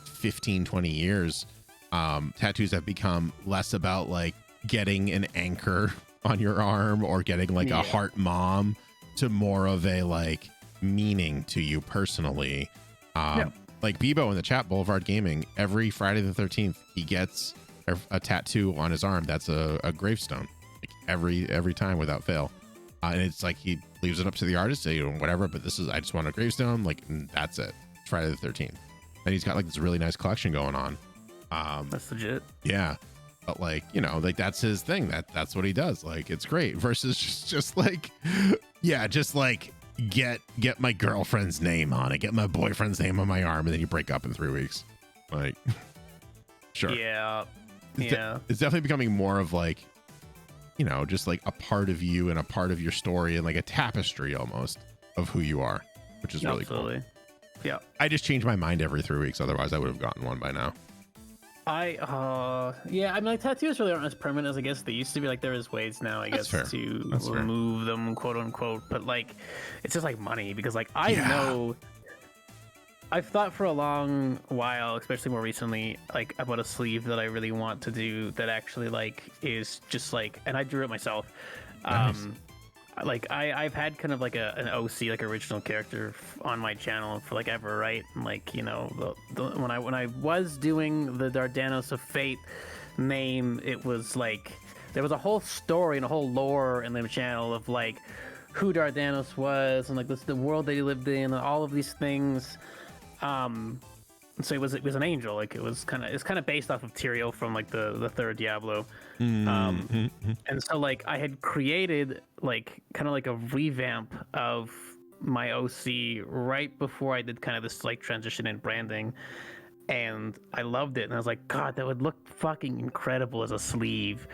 B: 15, 20 years, tattoos have become less about like getting an anchor on your arm or getting like a heart mom to more of a like meaning to you personally. Like Bebo in the chat, Boulevard Gaming, every Friday the 13th, he gets a tattoo on his arm. That's a gravestone, like every time without fail. And it's like he leaves it up to the artist, say whatever. But I just want a gravestone. Like, and that's it. It's Friday the 13th, and he's got like this really nice collection going on.
A: That's legit.
B: Yeah, but like like that's his thing. That's what he does. Like it's great. Versus just like just like. Get my girlfriend's name on it, get my boyfriend's name on my arm, and then you break up in 3 weeks. Like, sure. It's definitely becoming more of like, just like a part of you and a part of your story and like a tapestry almost of who you are, which is really cool.
A: Yeah.
B: I just change my mind every 3 weeks. Otherwise I would have gotten one by now.
A: I mean, like, tattoos really aren't as permanent as I guess they used to be. Like, there is ways now, I guess, to remove them, quote unquote. But like, it's just like money, because like I I've thought for a long while, especially more recently, like about a sleeve that I really want to do that actually like is just like, and I drew it myself.
B: Nice.
A: Like I've had kind of like an OC, like original character on my channel for like ever, right? And like, you know, when I was doing the Dardanos of Fate name, it was like there was a whole story and a whole lore in the channel of like who Dardanos was and like the world that he lived in and all of these things. So it was an angel, like it's kind of based off of Tyrael from like the third Diablo. And so like I had created like kind of like a revamp of my OC right before I did kind of this like transition in branding, and I loved it, and I was like, God, that would look fucking incredible as a sleeve.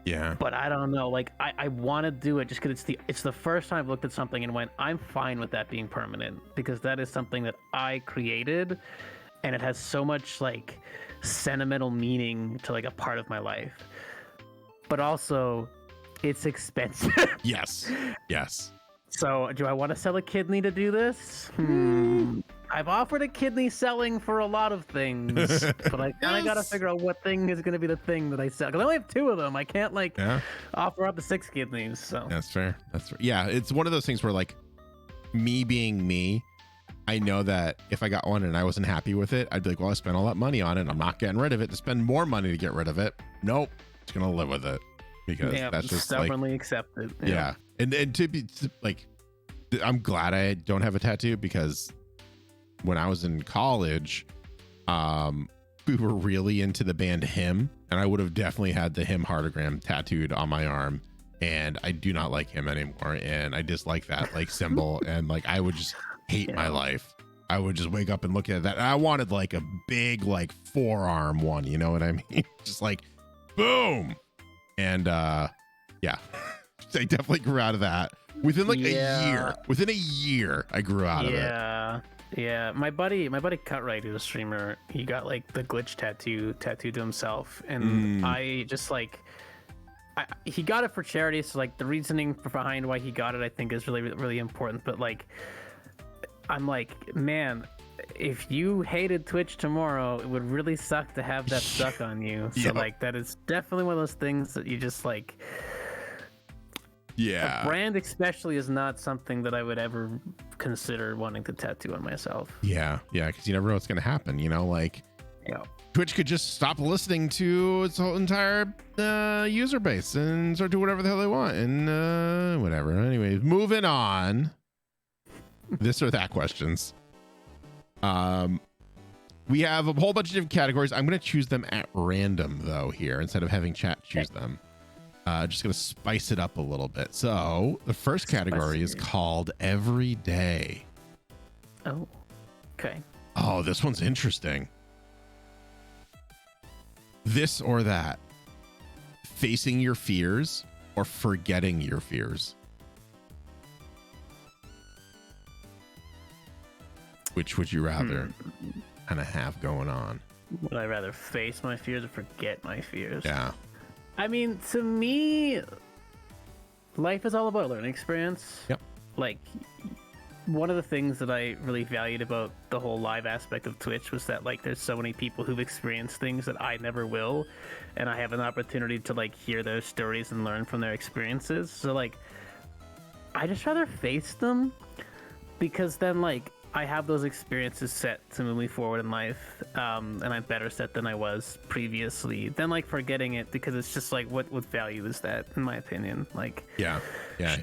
B: Yeah.
A: But I don't know, like I want to do it just because it's the first time I've looked at something and went, I'm fine with that being permanent, because that is something that I created and it has so much like sentimental meaning to like a part of my life. But also it's expensive.
B: Yes.
A: So do I want to sell a kidney to do this? I've offered a kidney selling for a lot of things, but I kind of got to figure out what thing is going to be the thing that I sell. Because I only have 2 of them. I can't like offer up to 6 kidneys. So
B: That's fair. Yeah, it's one of those things where like me being me, I know that if I got one and I wasn't happy with it, I'd be like, well, I spent all that money on it. I'm not getting rid of it to spend more money to get rid of it. Nope. Just going to live with it because that's just
A: stubbornly
B: like,
A: accepted.
B: Yeah. And to be like, I'm glad I don't have a tattoo, because when I was in college, we were really into the band Him, and I would have definitely had the Him heartogram tattooed on my arm, and I do not like Him anymore, and I dislike that like symbol, and like I would just hate my life. I would just wake up and look at that, and I wanted like a big like forearm one, you know what I mean? Just like boom. And yeah, I definitely grew out of that within like a year. Within a year, I grew out of it.
A: Yeah, my buddy Cutright, who's a streamer, he got like the glitch tattooed to himself, and I just like, he got it for charity, so like the reasoning behind why he got it, I think, is really, really important. But like, I'm like, man, if you hated Twitch tomorrow, it would really suck to have that stuck on you. So like, that is definitely one of those things that you just like.
B: Yeah.
A: A brand especially is not something that I would ever consider wanting to tattoo on myself.
B: Yeah, because you never know what's going to happen, you know, like Twitch could just stop listening to its whole entire user base and start doing whatever the hell they want, and whatever. Anyways, moving on. This or that questions. We have a whole bunch of different categories. I'm going to choose them at random though here, instead of having chat choose them. Just going to spice it up a little bit. So the first category is called Everyday.
A: Oh, okay.
B: Oh, this one's interesting. This or that. Facing your fears or forgetting your fears. Which would you rather kind of have going on?
A: Would I rather face my fears or forget my fears?
B: Yeah.
A: I mean, to me, life is all about learning experience.
B: Yep.
A: Like, one of the things that I really valued about the whole live aspect of Twitch was that, like, there's so many people who've experienced things that I never will, and I have an opportunity to, like, hear their stories and learn from their experiences. So, like, I just rather face them, because then, like, I have those experiences set to move me forward in life, and I'm better set than I was previously. Then, like, forgetting it, because it's just like, what value is that, in my opinion? Like,
B: yeah.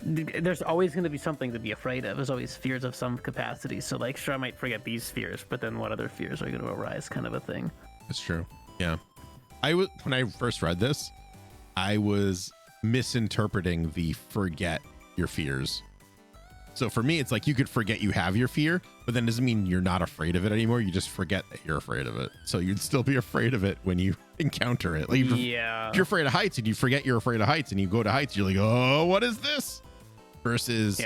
A: There's always going to be something to be afraid of. There's always fears of some capacity. So, like, sure, I might forget these fears, but then what other fears are going to arise, kind of a thing.
B: That's true. Yeah. When I first read this, I was misinterpreting the forget your fears. So for me, it's like you could forget you have your fear, but then it doesn't mean you're not afraid of it anymore. You just forget that you're afraid of it. So you'd still be afraid of it when you encounter it. Like, if you're afraid of heights and you forget you're afraid of heights and you go to heights, you're like, oh, what is this? Versus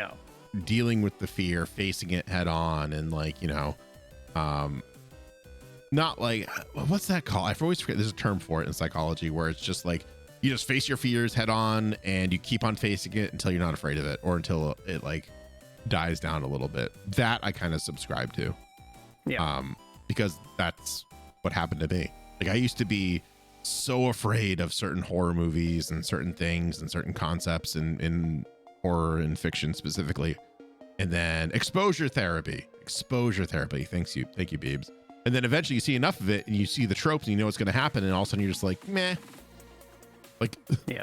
B: dealing with the fear, facing it head on, and like, you know, not like, what's that called? I always forget. There's a term for it in psychology where it's just like, you just face your fears head on and you keep on facing it until you're not afraid of it, or until it like dies down a little bit. That I kind of subscribe to.
A: Yeah.
B: Because that's what happened to me. Like, I used to be so afraid of certain horror movies and certain things and certain concepts in horror and fiction specifically. And then exposure therapy. Thank you, Beebs. And then eventually you see enough of it and you see the tropes and you know what's going to happen. And all of a sudden you're just like, meh. Like,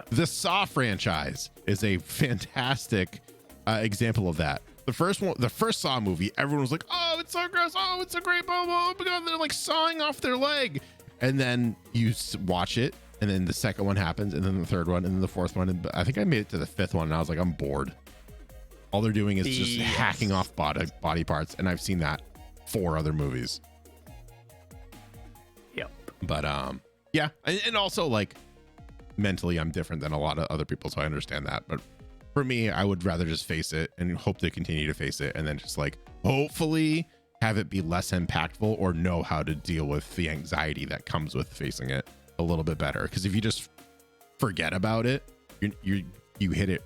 B: the Saw franchise is a fantastic example of that. The first Saw movie, everyone was like, oh, it's so gross. Oh, it's so great. Blah, blah, blah. They're like sawing off their leg. And then you watch it. And then the second one happens. And then the third one. And then the fourth one. And I think I made it to the fifth one. And I was like, I'm bored. All they're doing is just hacking off body parts. And I've seen that 4 other movies.
A: Yep.
B: But yeah. And also, like, mentally I'm different than a lot of other people. So I understand that. But for me, I would rather just face it and hope to continue to face it. And then just like, hopefully have it be less impactful or know how to deal with the anxiety that comes with facing it a little bit better. Because if you just forget about it, you hit it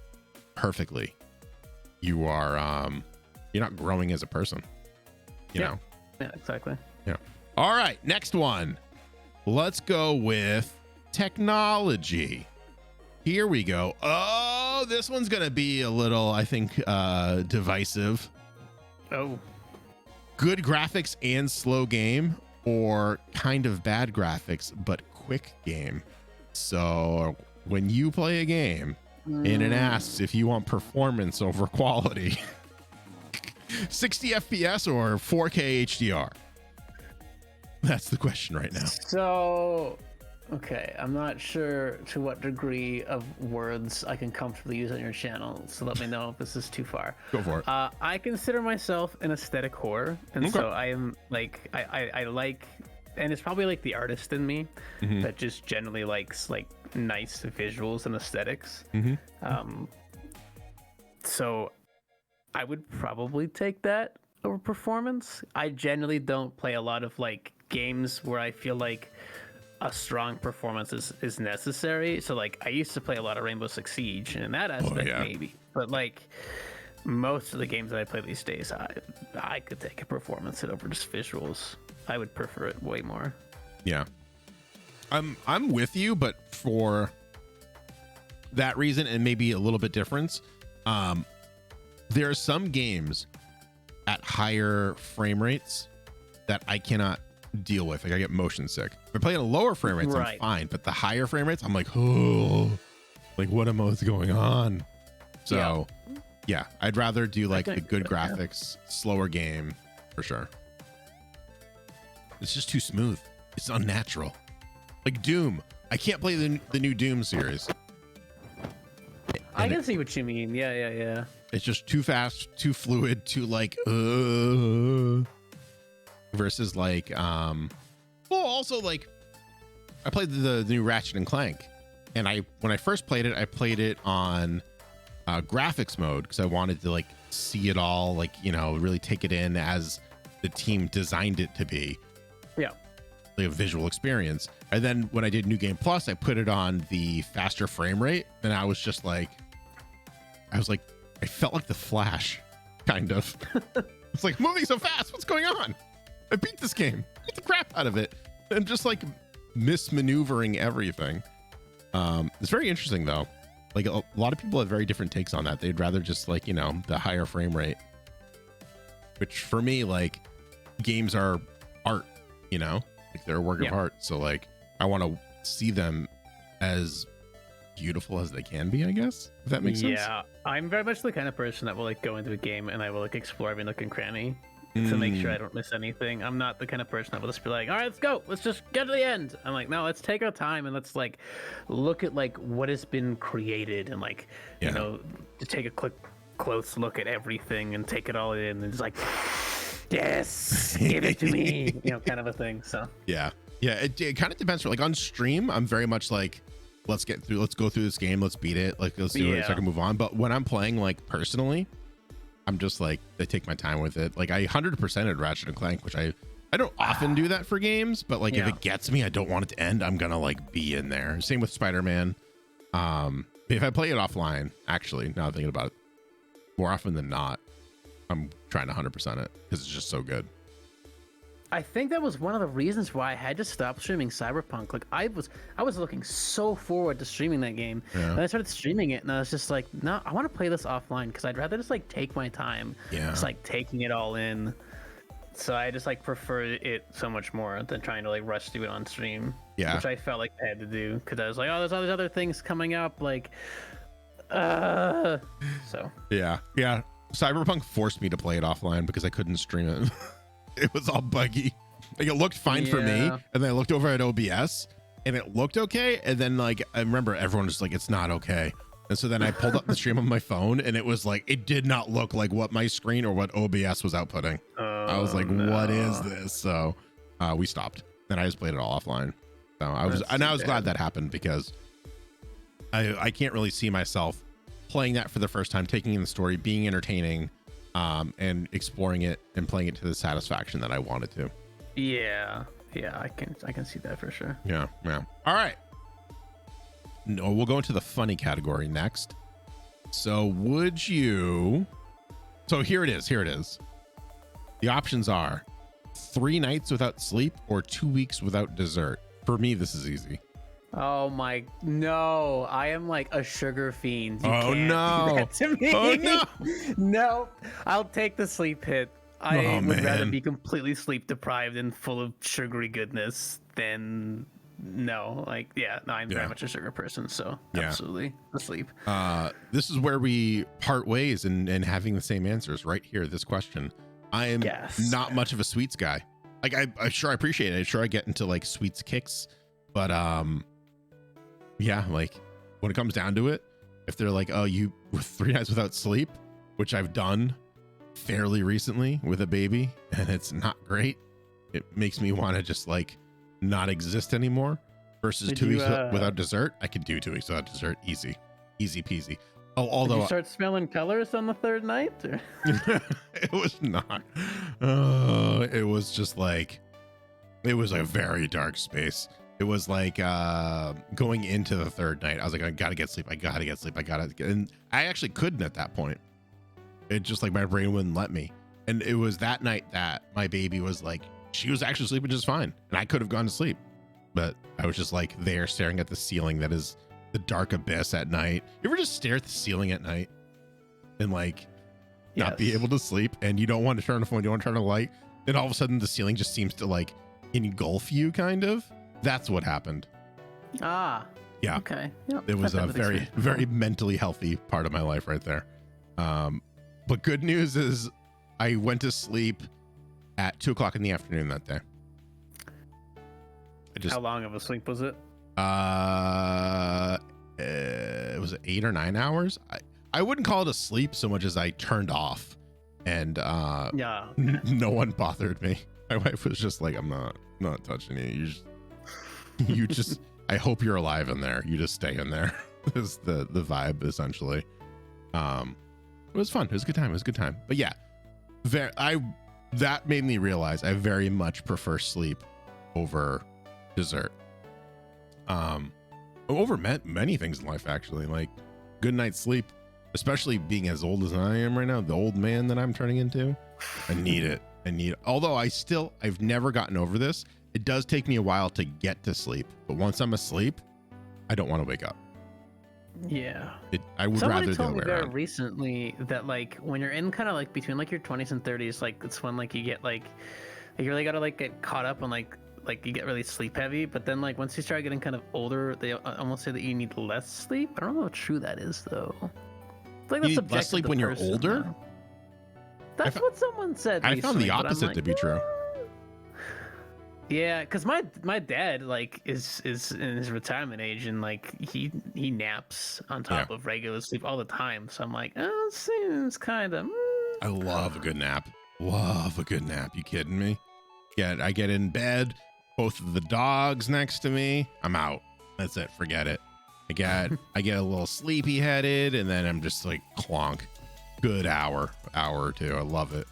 B: perfectly. You are you're not growing as a person, you know?
A: Yeah, exactly.
B: Yeah. All right, next one. Let's go with technology. Here we go. Oh, this one's gonna be a little, I think, divisive.
A: Oh.
B: Good graphics and slow game, or kind of bad graphics but quick game. So when you play a game and it asks if you want performance over quality, 60 FPS or 4K HDR? That's the question right now.
A: So, okay, I'm not sure to what degree of words I can comfortably use on your channel, so let me know if this is too far.
B: Go for it.
A: I consider myself an aesthetic whore, and so I am like, I like, and it's probably like the artist in me that just generally likes like nice visuals and aesthetics. So I would probably take that over performance. I generally don't play a lot of like games where I feel like a strong performance is necessary. So like I used to play a lot of Rainbow Six Siege, and in that aspect maybe, but like most of the games that I play these days, I could take a performance over just visuals. I would prefer it way more.
B: Yeah, I'm with you, but for that reason and maybe a little bit difference, there are some games at higher frame rates that I cannot deal with. Like I get motion sick. If I play at a lower frame rates, I'm fine, but the higher frame rates, I'm like, oh, like what is going on? So yeah, I'd rather do like the good graphics, slower game for sure. It's just too smooth. It's unnatural. Like Doom. I can't play the new Doom series.
A: I can see what you mean. Yeah.
B: It's just too fast, too fluid, too like versus like well, also like I played the new Ratchet and Clank, and when I first played it, I played it on graphics mode because I wanted to like see it all, like, you know, really take it in as the team designed it to be.
A: Yeah.
B: Like a visual experience. And then when I did New Game Plus, I put it on the faster frame rate, and I was like, I felt like the Flash, kind of. It's like moving so fast. What's going on? I beat this game. Beat the crap out of it. I'm just like mismaneuvering everything. It's very interesting though. Like a lot of people have very different takes on that. They'd rather just like, you know, the higher frame rate, which for me, like games are art, you know, like they're a work of art. So like, I want to see them as beautiful as they can be, I guess, if that makes sense.
A: Yeah, I'm very much the kind of person that will like go into a game and I will like explore every nook and cranny to make sure I don't miss anything. I'm not the kind of person that will just be like, all right, let's go, let's just get to the end. I'm like, no, let's take our time and let's like look at like what has been created and like, you know, take a close look at everything and take it all in and just like, yes, give it to me, you know, kind of a thing. So
B: yeah, it kind of depends. Like on stream, I'm very much like, let's go through this game, let's beat it, like let's do it so I can move on. But when I'm playing like personally, I'm just like, I take my time with it. Like I 100%ed Ratchet and Clank, which I don't often do that for games, but like if it gets me, I don't want it to end, I'm gonna like be in there. Same with Spider-Man. If I play it offline, actually, now I'm thinking about it, more often than not, I'm trying to 100% it because it's just so good.
A: I think that was one of the reasons why I had to stop streaming Cyberpunk. Like I was looking so forward to streaming that game.
B: Yeah.
A: And I started streaming it and I was just like, no, I want to play this offline because I'd rather just like take my time.
B: Yeah.
A: Just like taking it all in. So I just like prefer it so much more than trying to like rush through it on stream.
B: Yeah.
A: Which I felt like I had to do because I was like, oh, there's all these other things coming up. Like, so.
B: Yeah. Cyberpunk forced me to play it offline because I couldn't stream it. It was all buggy. Like it looked fine for me, and then I looked over at OBS, and it looked okay. And then like I remember everyone was like, "It's not okay." And so then I pulled up the stream on my phone, and it was like it did not look like what my screen or what OBS was outputting. I was like,
A: no.
B: "What is this?" So we stopped. Then I just played it all offline. So I was glad that happened because I can't really see myself playing that for the first time, taking in the story, being entertaining. And exploring it and playing it to the satisfaction that I wanted to.
A: Yeah, I can see that for sure.
B: Yeah. All right. No, we'll go into the funny category next. So here it is. The options are 3 nights without sleep or 2 weeks without dessert. For me, this is easy.
A: Oh my no! I am like a sugar fiend. You
B: Oh
A: can't
B: no!
A: do that to me.
B: Oh no!
A: No, I'll take the sleep hit. I would rather
B: man.
A: be completely sleep deprived and full of sugary goodness than no. Like I'm very much a sugar person, so absolutely the sleep.
B: This is where we part ways and having the same answers right here. This question, I am not much of a sweets guy. Like I sure appreciate it. I'm sure I get into like sweets kicks, but yeah, like when it comes down to it, if they're like, oh, you were 3 nights without sleep, which I've done fairly recently with a baby, and it's not great, it makes me want to just like not exist anymore. Versus 2 weeks without dessert, I could do 2 weeks without dessert, easy peasy. Oh, although
A: did you start smelling colors on the 3rd night? Or?
B: It was not. It was just like it was a very dark space. It was like going into the 3rd night. I was like, I gotta get sleep. And I actually couldn't at that point. It just like my brain wouldn't let me. And it was that night that my baby was like, she was actually sleeping just fine. And I could have gone to sleep. But I was just like there staring at the ceiling that is the dark abyss at night. You ever just stare at the ceiling at night and like not be able to sleep, and you don't want to turn on the phone, you don't want to turn on the light, then all of a sudden the ceiling just seems to like engulf you kind of? That's what happened.
A: Yeah. Okay. Yep.
B: It was a very mentally healthy part of my life right there. But good news is I went to sleep at 2:00 in the afternoon that day.
A: How long of a sleep was it?
B: It was 8 or 9 hours. I wouldn't call it a sleep so much as I turned off, and no one bothered me. My wife was just like, I'm not touching you. You just I hope you're alive in there. You just stay in there. Is the vibe essentially. It was fun. It was a good time. But yeah, that made me realize I very much prefer sleep over dessert. Over many things in life, actually. Like good night's sleep, especially being as old as I am right now, the old man that I'm turning into. I need it. Although I've never gotten over this. It does take me a while to get to sleep, but once I'm asleep, I don't want to wake up.
A: Yeah.
B: I would
A: Somebody
B: rather
A: told
B: the
A: me
B: other way
A: very
B: around.
A: recently that like when you're in kind of like between like your 20s and 30s, like it's when like you get like you really gotta like get caught up on like you get really sleep heavy, but then like once you start getting kind of older, they almost say that you need less sleep. I don't know how true that is though. Like
B: You need less sleep when you're older?
A: Though. That's what someone said.
B: I found the opposite to be true.
A: Yeah, because my dad like is in his retirement age, and like he naps on top of regular sleep all the time. So I'm like, oh, it seems kind of.
B: I love a good nap. You kidding me? I get in bed, both of the dogs next to me. I'm out. That's it. Forget it. I get a little sleepy headed, and then I'm just like clonk. Good hour or two. I love it.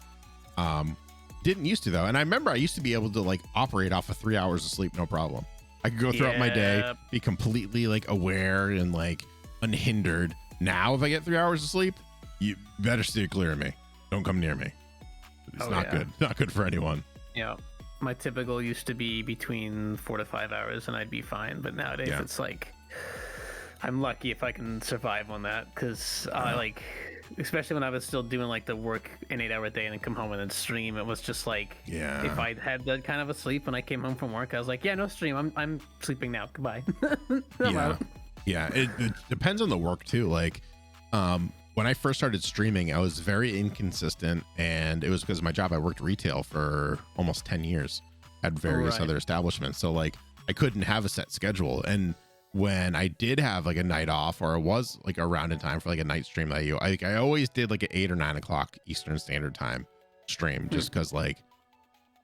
B: Didn't used to though, and I remember I used to be able to like operate off of 3 hours of sleep, no problem. I could go throughout my day, be completely like aware and like unhindered. Now, if I get 3 hours of sleep, you better steer clear of me. Don't come near me. It's
A: Oh,
B: not
A: yeah.
B: good. Not good for anyone.
A: Yeah. My typical used to be between 4 to 5 hours and I'd be fine, but nowadays
B: Yeah.
A: it's like I'm lucky if I can survive on that, because like, especially when I was still doing like the work an 8-hour day and then come home and then stream, it was just like,
B: Yeah.
A: if I had that kind of a sleep when I came home from work, I was like, yeah, no stream, I'm sleeping now, goodbye. I'm
B: Yeah.
A: out.
B: Yeah. It depends on the work too. Like, when I first started streaming, I was very inconsistent, and it was because of my job. I worked retail for almost 10 years at various
A: Right.
B: other establishments. So like I couldn't have a set schedule. And when I did have like a night off, or it was like around in time for like a night stream, I always did like an 8 or 9 o'clock Eastern Standard Time stream, just because like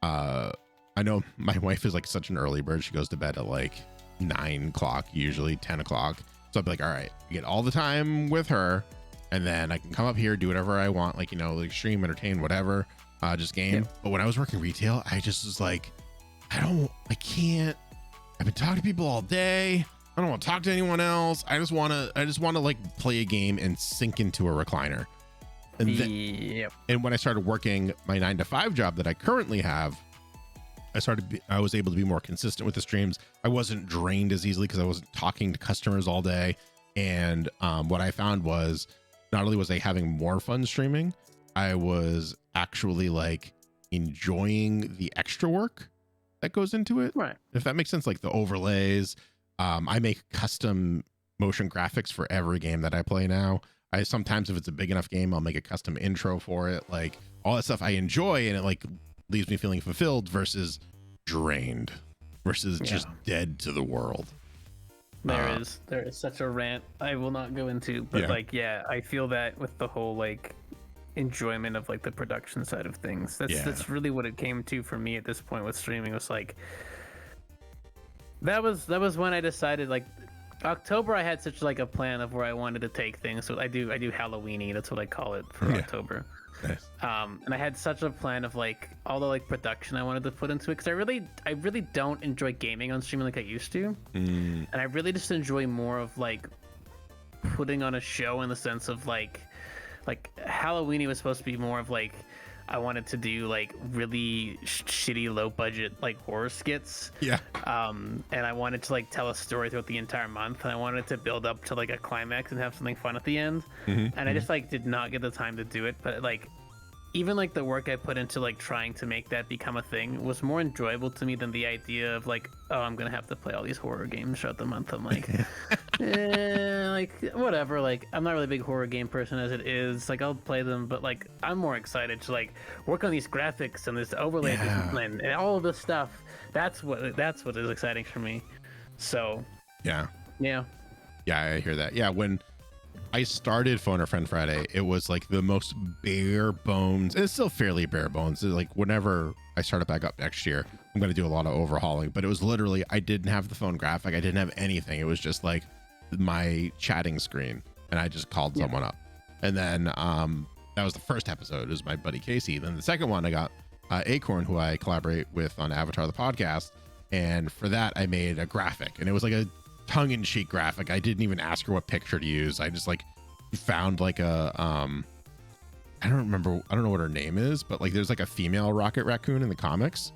B: I know my wife is like such an early bird. She goes to bed at like 9 o'clock, usually 10 o'clock. So I'd be like, all right, I get all the time with her, and then I can come up here, do whatever I want, like, you know, like stream, entertain, whatever, just game.
A: Yeah.
B: But when I was working retail, I just was like, I can't. I've been talking to people all day. I don't want to talk to anyone else. I just want to like play a game and sink into a recliner. And then,
A: Yep.
B: and when I started working my 9 to 5 job that I currently have, I was able to be more consistent with the streams. I wasn't drained as easily because I wasn't talking to customers all day. And what I found was, not only was I having more fun streaming, I was actually like enjoying the extra work that goes into it.
A: Right.
B: If that makes sense, like the overlays. I make custom motion graphics for every game that I play now. I sometimes, if it's a big enough game, I'll make a custom intro for it. Like all that stuff I enjoy, and it like leaves me feeling fulfilled versus drained, versus just dead to the world.
A: There is such a rant I will not go into, but
B: Yeah.
A: like, yeah, I feel that with the whole like enjoyment of like the production side of things. That's really what it came to for me at this point with streaming. Was like, that was when I decided, like, October I had such like a plan of where I wanted to take things. So I do Halloweeny, that's what I call it for October.
B: Nice.
A: And I had such a plan of like all the like production I wanted to put into it, because I really don't enjoy gaming on streaming like I used to. And I really just enjoy more of like putting on a show, in the sense of like Halloweeny was supposed to be more of like, I wanted to do like really shitty low budget like horror skits.
B: Yeah.
A: And I wanted to like tell a story throughout the entire month, and I wanted to build up to like a climax and have something fun at the end. And I just like did not get the time to do it. But like, even like the work I put into like trying to make that become a thing was more enjoyable to me than the idea of like, oh, I'm gonna have to play all these horror games throughout the month. I'm like, like whatever. Like, I'm not really a big horror game person as it is. Like, I'll play them, but like I'm more excited to like work on these graphics and this overlay and all of this stuff. That's what is exciting for me. So
B: Yeah.
A: yeah.
B: I hear that. Yeah, when I started Phone-a-Friend Friday, it was like the most bare bones, and it's still fairly bare bones. It's like whenever I start it back up next year, I'm going to do a lot of overhauling, but it was literally, I didn't have the phone graphic. I didn't have anything. It was just like my chatting screen, and I just called someone up. And then that was the first episode. It was my buddy Casey. Then the second one, I got Acorn, who I collaborate with on Avatar the podcast. And for that, I made a graphic, and it was like a tongue-in-cheek graphic. I didn't even ask her what picture to use. I just like found like a I don't know what her name is, but like there's like a female Rocket Raccoon in the comics.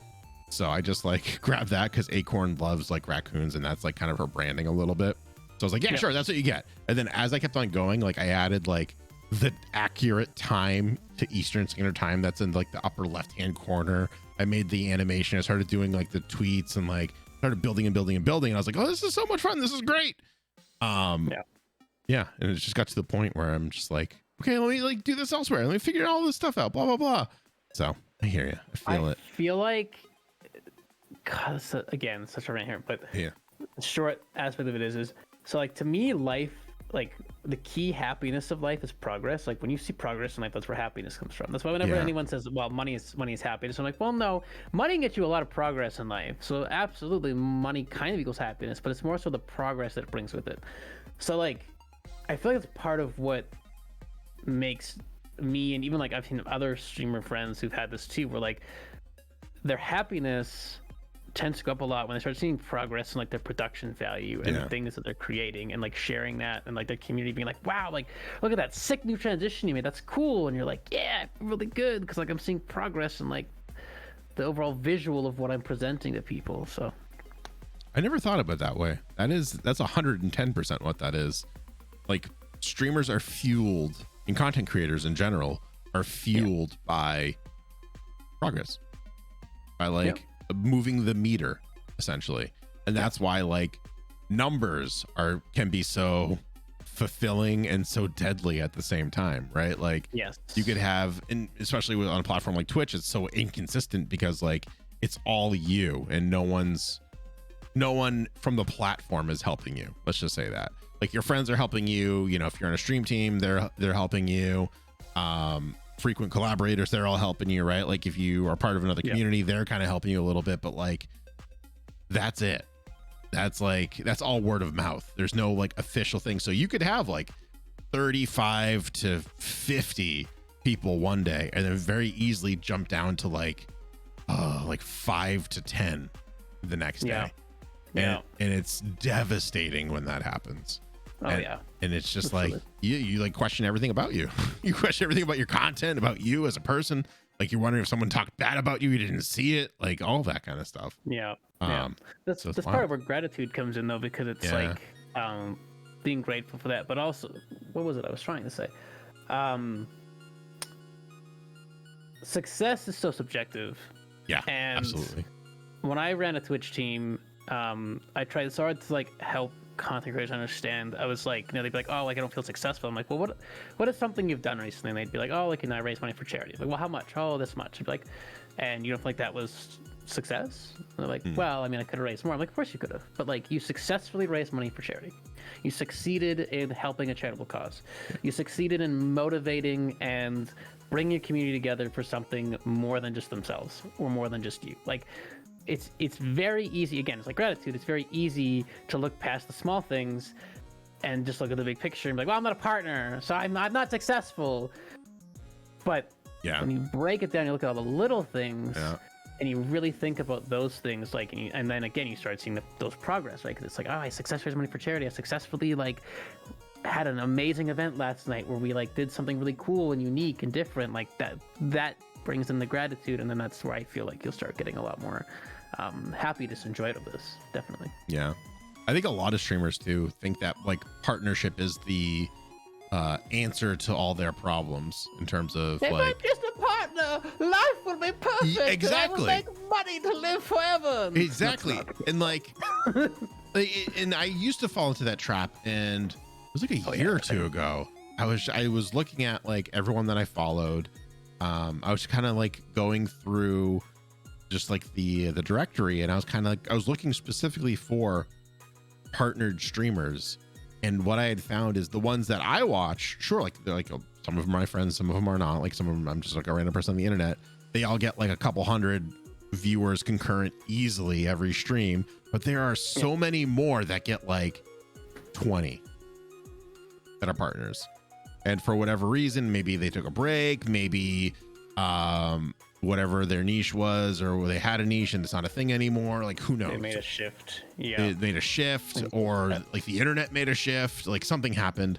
B: So I just like grabbed that because Acorn loves like raccoons, and that's like kind of her branding a little bit. So I was like, yeah, sure, that's what you get. And then as I kept on going, like I added like the accurate time to Eastern Standard Time that's in like the upper left hand corner. I made the animation. I started doing like the tweets and like started building and building and building. And I was like, oh, this is so much fun. This is great. Yeah. And it just got to the point where I'm just like, okay, let me like do this elsewhere. Let me figure all this stuff out, blah, blah, blah. So I hear you. I feel it.
A: I feel like, God, this is, again, such a rant here, but
B: Yeah.
A: the short aspect of it is so like, to me, life, like the key happiness of life is progress. Like when you see progress in life, that's where happiness comes from. That's why whenever anyone says, well, money is happiness, I'm like, well, no, money gets you a lot of progress in life. So absolutely, money kind of equals happiness, but it's more so the progress that it brings with it. So like, I feel like it's part of what makes me, and even like I've seen other streamer friends who've had this too, where like their happiness tends to go up a lot when they start seeing progress in like their production value and the things that they're creating, and like sharing that, and like their community being like, wow, like look at that sick new transition you made, that's cool. And you're like, yeah, really good, because like I'm seeing progress and like the overall visual of what I'm presenting to people. So
B: I never thought about it that way. That's 110% what that is. Like, streamers are fueled, and content creators in general are fueled by progress, by like moving the meter essentially. And that's why like numbers can be so fulfilling and so deadly at the same time, right? Like, you could have, and especially on a platform like Twitch, it's so inconsistent because like it's all you, and no one from the platform is helping you. Let's just say that. Like, your friends are helping you, you know, if you're on a stream team, they're helping you. Frequent collaborators, they're all helping you, right? Like, if you are part of another community, they're kind of helping you a little bit, but like, that's it. That's all word of mouth. There's no like official thing. So you could have like 35 to 50 people one day, and then very easily jump down to like 5 to 10 the next day. And it's devastating when that happens. And it's just like you like question everything about you. You question everything about your content, about you as a person. Like, you're wondering if someone talked bad about you didn't see it, like all that kind of stuff.
A: That's part of where gratitude comes in, though, because it's like being grateful for that, but also, what was it I was trying to say? Success is so subjective. And absolutely. When I ran a Twitch team, I tried so hard to like help content creators understand. I was like, you know, they'd be like, oh, like I don't feel successful. I'm like, well, what is something you've done recently? And they'd be like, oh, like, you know, I raised money for charity. I'm like, well, how much? Oh, this much. I'd be like, and you don't feel like that was success? And they're like, well, I mean, I could have raised more. I'm like, of course you could have, but like, you successfully raised money for charity. You succeeded in helping a charitable cause. You succeeded in motivating and bringing your community together for something more than just themselves or more than just you. Like, it's very easy. Again, it's like gratitude. It's very easy to look past the small things and just look at the big picture and be like, well, I'm not a partner, so I'm not successful. But when you break it down, you look at all the little things and you really think about those things, like, and then again, you start seeing those progress, right? Because it's like, oh, I successfully raised money for charity. I successfully like had an amazing event last night where we like did something really cool and unique and different. Like that brings in the gratitude, and then that's where I feel like you'll start getting a lot more happiness and joy out of this. Definitely.
B: I think a lot of streamers too think that like partnership is the answer to all their problems in terms of if I'm just a partner, life will be perfect. Exactly. And I will make money to live forever. Exactly. And like, and I used to fall into that trap, and it was like a year or two ago. I was looking at like everyone that I followed. I was kind of like going through just like the directory, and I was kind of like, I was looking specifically for partnered streamers, and what I had found is the ones that I watch, sure, like they're like some of them are my friends, some of them are not. Like, some of them I'm just like a random person on the internet. They all get like a couple hundred viewers concurrent easily every stream, but there are so many more that get like 20 that are partners. And for whatever reason, maybe they took a break, maybe whatever their niche was, or they had a niche and it's not a thing anymore. Like, who knows?
A: They made a shift.
B: They made a shift, or like the internet made a shift, like something happened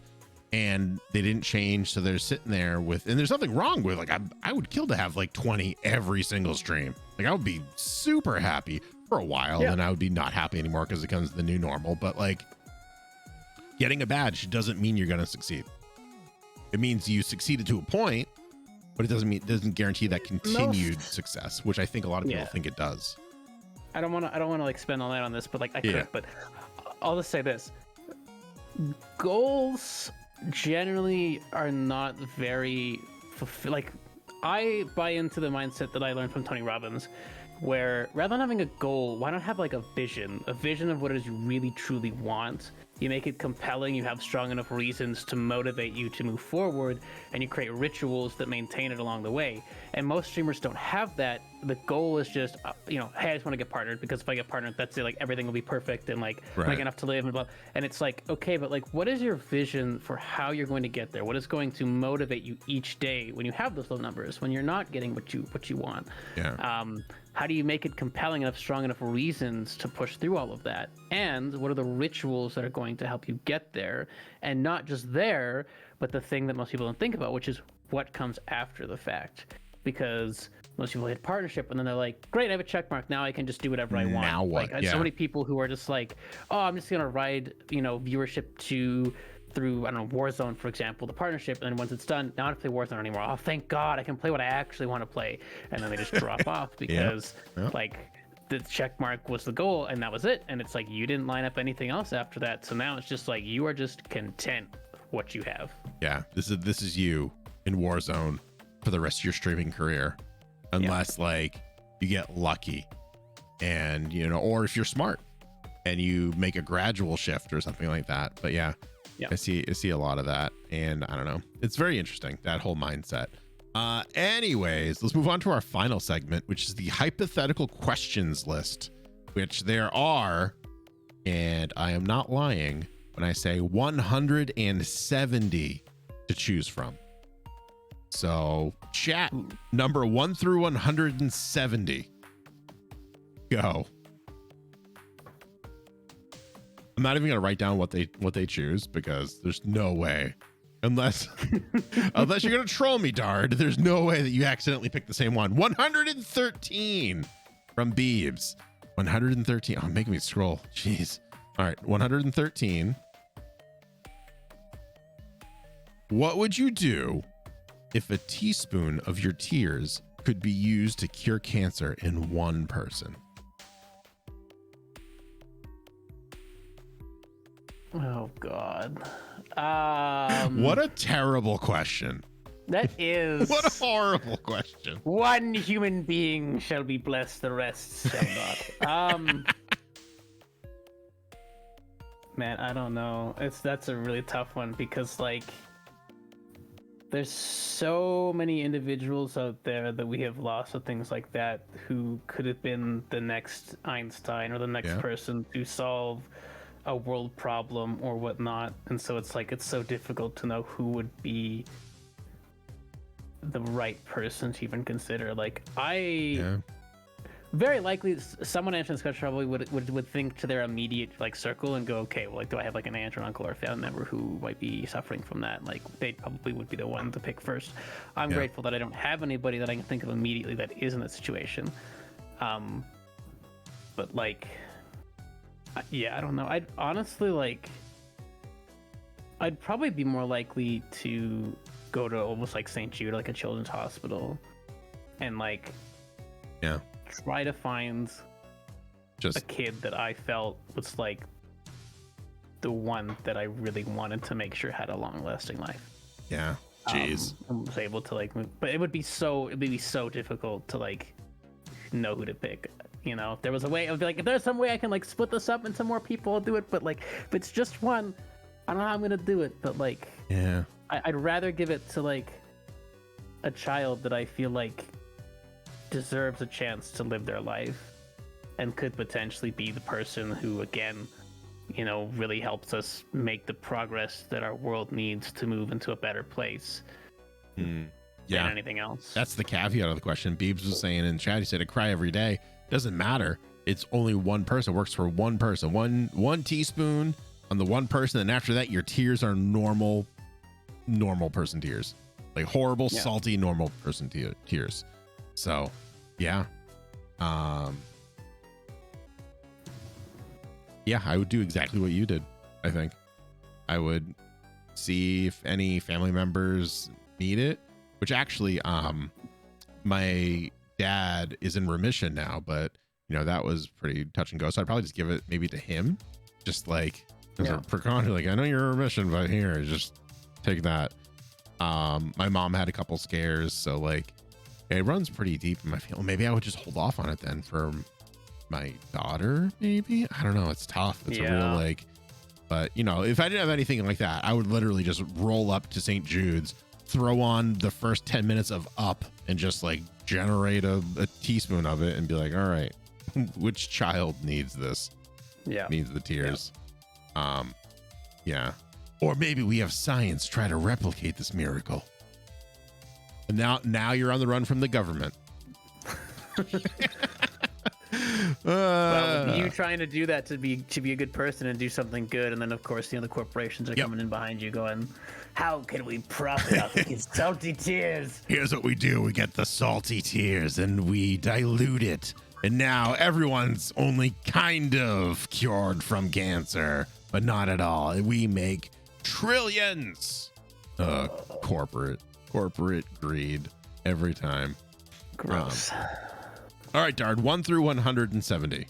B: and they didn't change. So they're sitting there with, and there's nothing wrong with, like, I would kill to have like 20 every single stream. Like, I would be super happy for a while, then I would be not happy anymore because it becomes the new normal. But like, getting a badge doesn't mean you're going to succeed. It means you succeeded to a point, but it doesn't guarantee that continued success, which I think a lot of people think it does.
A: I don't want to like spend all night on this, but like I could, but I'll just say this. Goals generally are not very like, I buy into the mindset that I learned from Tony Robbins, where rather than having a goal, why not have like a vision of what it is you really truly want? You make it compelling, you have strong enough reasons to motivate you to move forward, and you create rituals that maintain it along the way. And most streamers don't have that. The goal is just, hey, I just want to get partnered, because if I get partnered, that's it, like everything will be perfect and like make enough to live and blah. And it's like, okay, but like, what is your vision for how you're going to get there? What is going to motivate you each day when you have those low numbers, when you're not getting what you want? how do you make it compelling enough, strong enough reasons to push through all of that? And what are the rituals that are going to help you get there? And not just there, but the thing that most people don't think about, which is what comes after the fact. Because most people hit partnership and then they're like, great, I have a check mark. Now I can just do whatever I want.
B: Now what?
A: Like, I have so many people who are just like, oh, I'm just going to ride, viewership through, I don't know, Warzone, for example, the partnership. And then once it's done, now I don't play Warzone anymore. Oh, thank God, I can play what I actually want to play. And then they just drop off because like the check mark was the goal and that was it. And it's like, you didn't line up anything else after that. So now it's just like, you are just content with what you have. Yeah.
B: This is you in Warzone for the rest of your streaming career, unless like you get lucky and, or if you're smart and you make a gradual shift or something like that. But yeah. I see a lot of that, and I don't know. It's very interesting, that whole mindset. Anyways, let's move on to our final segment, which is the hypothetical questions list, which there are, and I am not lying when I say 170 to choose from. So chat, number 1 through 170. Go. I'm not even gonna write down what they choose because there's no way, unless you're gonna troll me, Dard. There's no way that you accidentally picked the same one. 113 from Beebs. 113. Oh, making me scroll. Jeez. All right, 113. What would you do if a teaspoon of your tears could be used to cure cancer in one person?
A: Oh God.
B: What a terrible question.
A: That is.
B: What a horrible question.
A: One human being shall be blessed, the rest shall not. Man, I don't know. That's a really tough one because like there's so many individuals out there that we have lost with things like that who could have been the next Einstein or the next person to solve a world problem or whatnot, and so it's like it's so difficult to know who would be the right person to even consider. Like very likely someone answering this question probably would think to their immediate like circle and go, okay, well, like, do I have like an aunt or uncle or a family member who might be suffering from that? Like they probably would be the one to pick first. I'm grateful that I don't have anybody that I can think of immediately that is in that situation. But like, yeah, I don't know. I'd honestly like, I'd probably be more likely to go to almost like St. Jude, like a children's hospital, and like, try to find just a kid that I felt was like the one that I really wanted to make sure had a long-lasting life.
B: Yeah, jeez.
A: I was able to like move, but it'd be so difficult to like know who to pick. You know, if there was a way, I would be like, if there's some way I can like split this up into more people, I'll do it. But like, if it's just one, I don't know how I'm gonna do it. But like, I'd rather give it to like a child that I feel like deserves a chance to live their life and could potentially be the person who, again, you know, really helps us make the progress that our world needs to move into a better place. Than anything else. That's
B: the caveat of the question. Beebs was saying in chat, he said, I cry every day. Doesn't matter. It's only one person. It works for one person. One teaspoon on the one person, and after that, your tears are normal person tears, like horrible, salty, normal person tears. So, yeah, I would do exactly what you did. I think I would see if any family members need it. Which actually, my dad is in remission now, but you know, that was pretty touch and go. So I'd probably just give it maybe to him, just like as a precaution. Like, I know you're in remission, but here, just take that. My mom had a couple scares, so like it runs pretty deep in my family. Maybe I would just hold off on it then for my daughter. Maybe, I don't know. It's tough. It's a real like, but you know, if I didn't have anything like that, I would literally just roll up to St. Jude's, throw on the first 10 minutes of Up, and just like generate a teaspoon of it and be like, all right, which child needs this? Needs the tears. Or maybe we have science try to replicate this miracle. And now you're on the run from the government.
A: Well, you trying to do that to be a good person and do something good, and then of course the corporations are coming in behind you, going, "How can we profit off of these salty tears?"
B: Here's what we do: we get the salty tears and we dilute it, and now everyone's only kind of cured from cancer, but not at all. We make trillions. Corporate greed every time.
A: Gross.
B: All right, Dard, 1 through 170.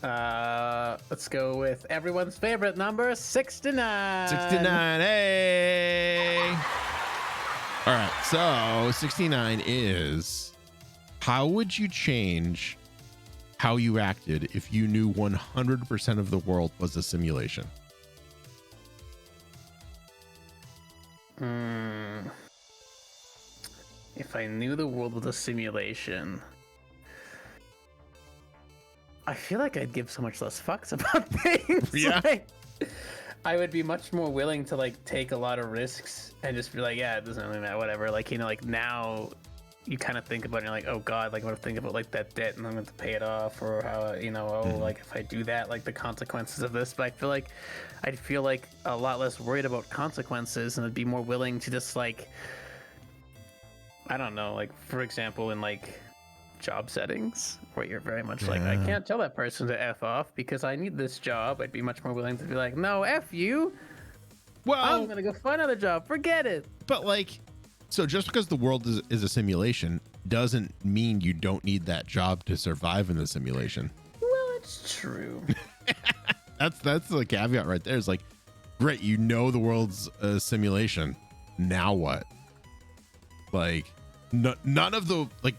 A: Let's go with everyone's favorite number, 69.
B: 69, hey! All right, so 69 is, how would you change how you acted if you knew 100% of the world was a simulation?
A: If I knew the world was a simulation, I feel like I'd give so much less fucks about things.
B: Yeah.
A: Like, I would be much more willing to like take a lot of risks and just be like, yeah, it doesn't really matter, whatever. Like, you know, like now you kind of think about it and you're like, oh God, like I'm gonna think about like that debt and I'm gonna have to pay it off, or how, you know, like if I do that, like the consequences of this. But I'd feel like a lot less worried about consequences, and I'd be more willing to just like, I don't know, like for example, in like job settings where you're very much like, I can't tell that person to F off because I need this job. I'd be much more willing to be like, no, F you.
B: Well,
A: I'm gonna go find another job. Forget it.
B: But like, so just because the world is a simulation doesn't mean you don't need that job to survive in the simulation.
A: Well, it's true.
B: That's the caveat right there. Is like, great, you know the world's a simulation. Now what? Like, none of the like,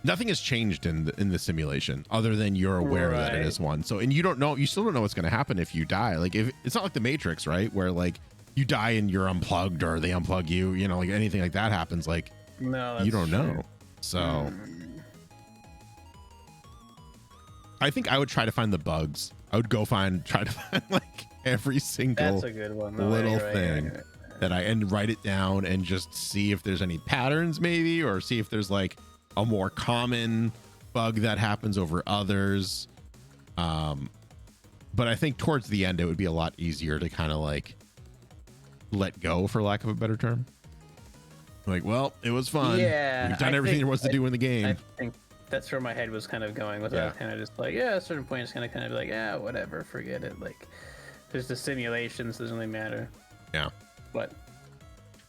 B: nothing has changed in the simulation other than you're aware that it is one. So, and you still don't know what's going to happen if you die. Like, if it's not like the Matrix, right? Where like you die and you're unplugged or they unplug you, you know, like anything like that happens. Like,
A: no, that's
B: you don't
A: true.
B: know. So I think I would try to find the bugs. I would try to find like every single
A: That's a good one.
B: little thing that and write it down and just see if there's any patterns maybe, or see if there's like a more common bug that happens over others. But I think towards the end, it would be a lot easier to kind of like let go, for lack of a better term. Like, well, it was fun.
A: Yeah.
B: We've done everything there was to do in the game.
A: I think that's where my head was kind of going with that. Kind of just like, yeah, at a certain point, it's going to kind of be like, yeah, whatever, forget it. Like, there's the simulations, doesn't really matter.
B: Yeah.
A: But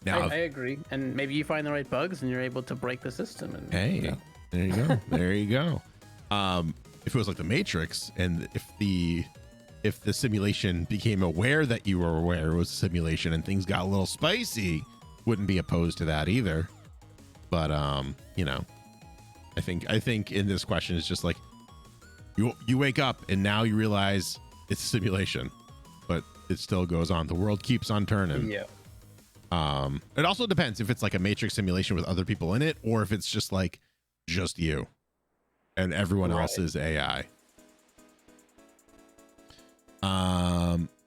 B: now,
A: I agree. And maybe you find the right bugs and you're able to break the system. And,
B: hey,
A: you know.
B: there you go. There you go. If it was like the Matrix, and if the simulation became aware that you were aware it was a simulation and things got a little spicy, wouldn't be opposed to that either. But you know, I think in this question it's just like you wake up and now you realize it's a simulation, but it still goes on. The world keeps on turning.
A: Yeah.
B: It also depends if it's like a Matrix simulation with other people in it, or if it's just like just you and everyone else is AI.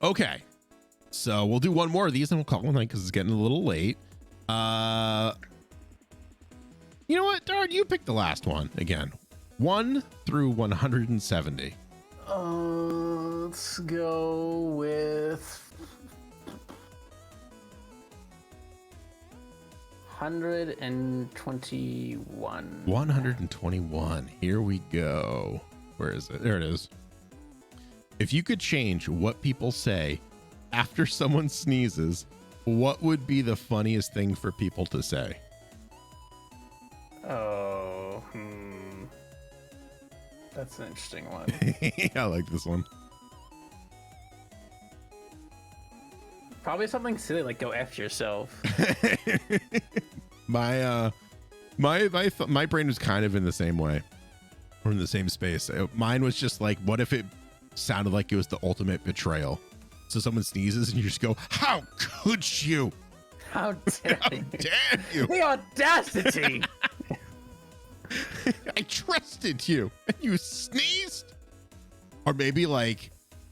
B: Okay, so we'll do one more of these and we'll call it a night because it's getting a little late. You know what, Dard, you pick the last one again. 1 through 170.
A: Let's go with 121.
B: 121. Here we go. Where is it? There it is. If you could change what people say after someone sneezes, what would be the funniest thing for people to say?
A: Oh, that's an interesting one.
B: I like this one.
A: Probably something silly like "go F yourself."
B: My brain was kind of in the same way, or in the same space. Mine was just like, what if it sounded like it was the ultimate betrayal? So someone sneezes and you just go, "How could you?
A: How dare
B: How
A: you?
B: dare you?
A: The audacity!"
B: I trusted you and you sneezed." Or maybe like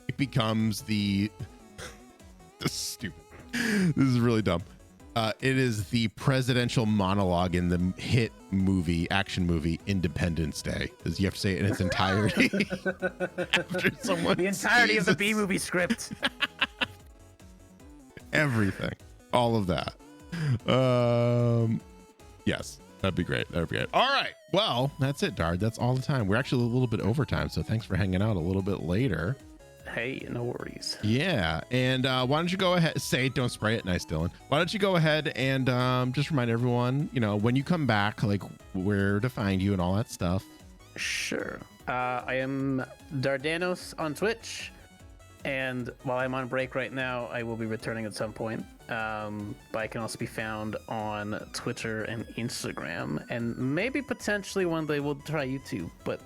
B: it becomes the stupid. This is really dumb. It is the presidential monologue in the hit movie, action movie, Independence Day. Because you have to say it in its entirety. After someone
A: The entirety of the
B: seizes
A: B-movie script.
B: everything, all of that. Yes, that'd be great. That'd be great. All right. Well, that's it, Dard. That's all the time. We're actually a little bit overtime, so thanks for hanging out a little bit later.
A: Hey, no worries.
B: Yeah, and why don't you go ahead, say it, don't spray it. Nice, Dylan. Why don't you go ahead and just remind everyone, you know, when you come back, like where to find you and all that stuff.
A: Sure. I am Dardanos on Twitch, and while I'm on break right now, I will be returning at some point. But I can also be found on Twitter and Instagram, and maybe potentially one day we'll try YouTube, but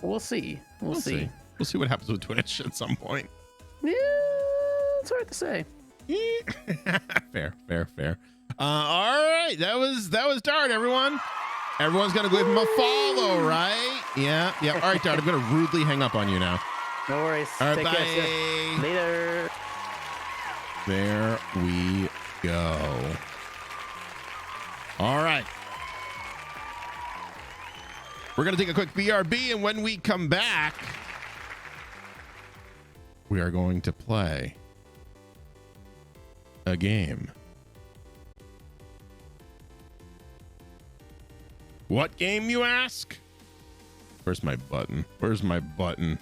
A: we'll see. We'll see.
B: We'll see what happens with Twitch at some point.
A: Yeah, it's hard to say.
B: Fair. All right, that was Dart, everyone. Everyone's gonna give him a follow, right? Yeah. All right, Dart, I'm gonna rudely hang up on you now.
A: No worries.
B: All right,
A: Take
B: bye.
A: care. Later.
B: There we go. All right. We're going to take a quick BRB, and when we come back, we are going to play a game. What game, you ask? Where's my button?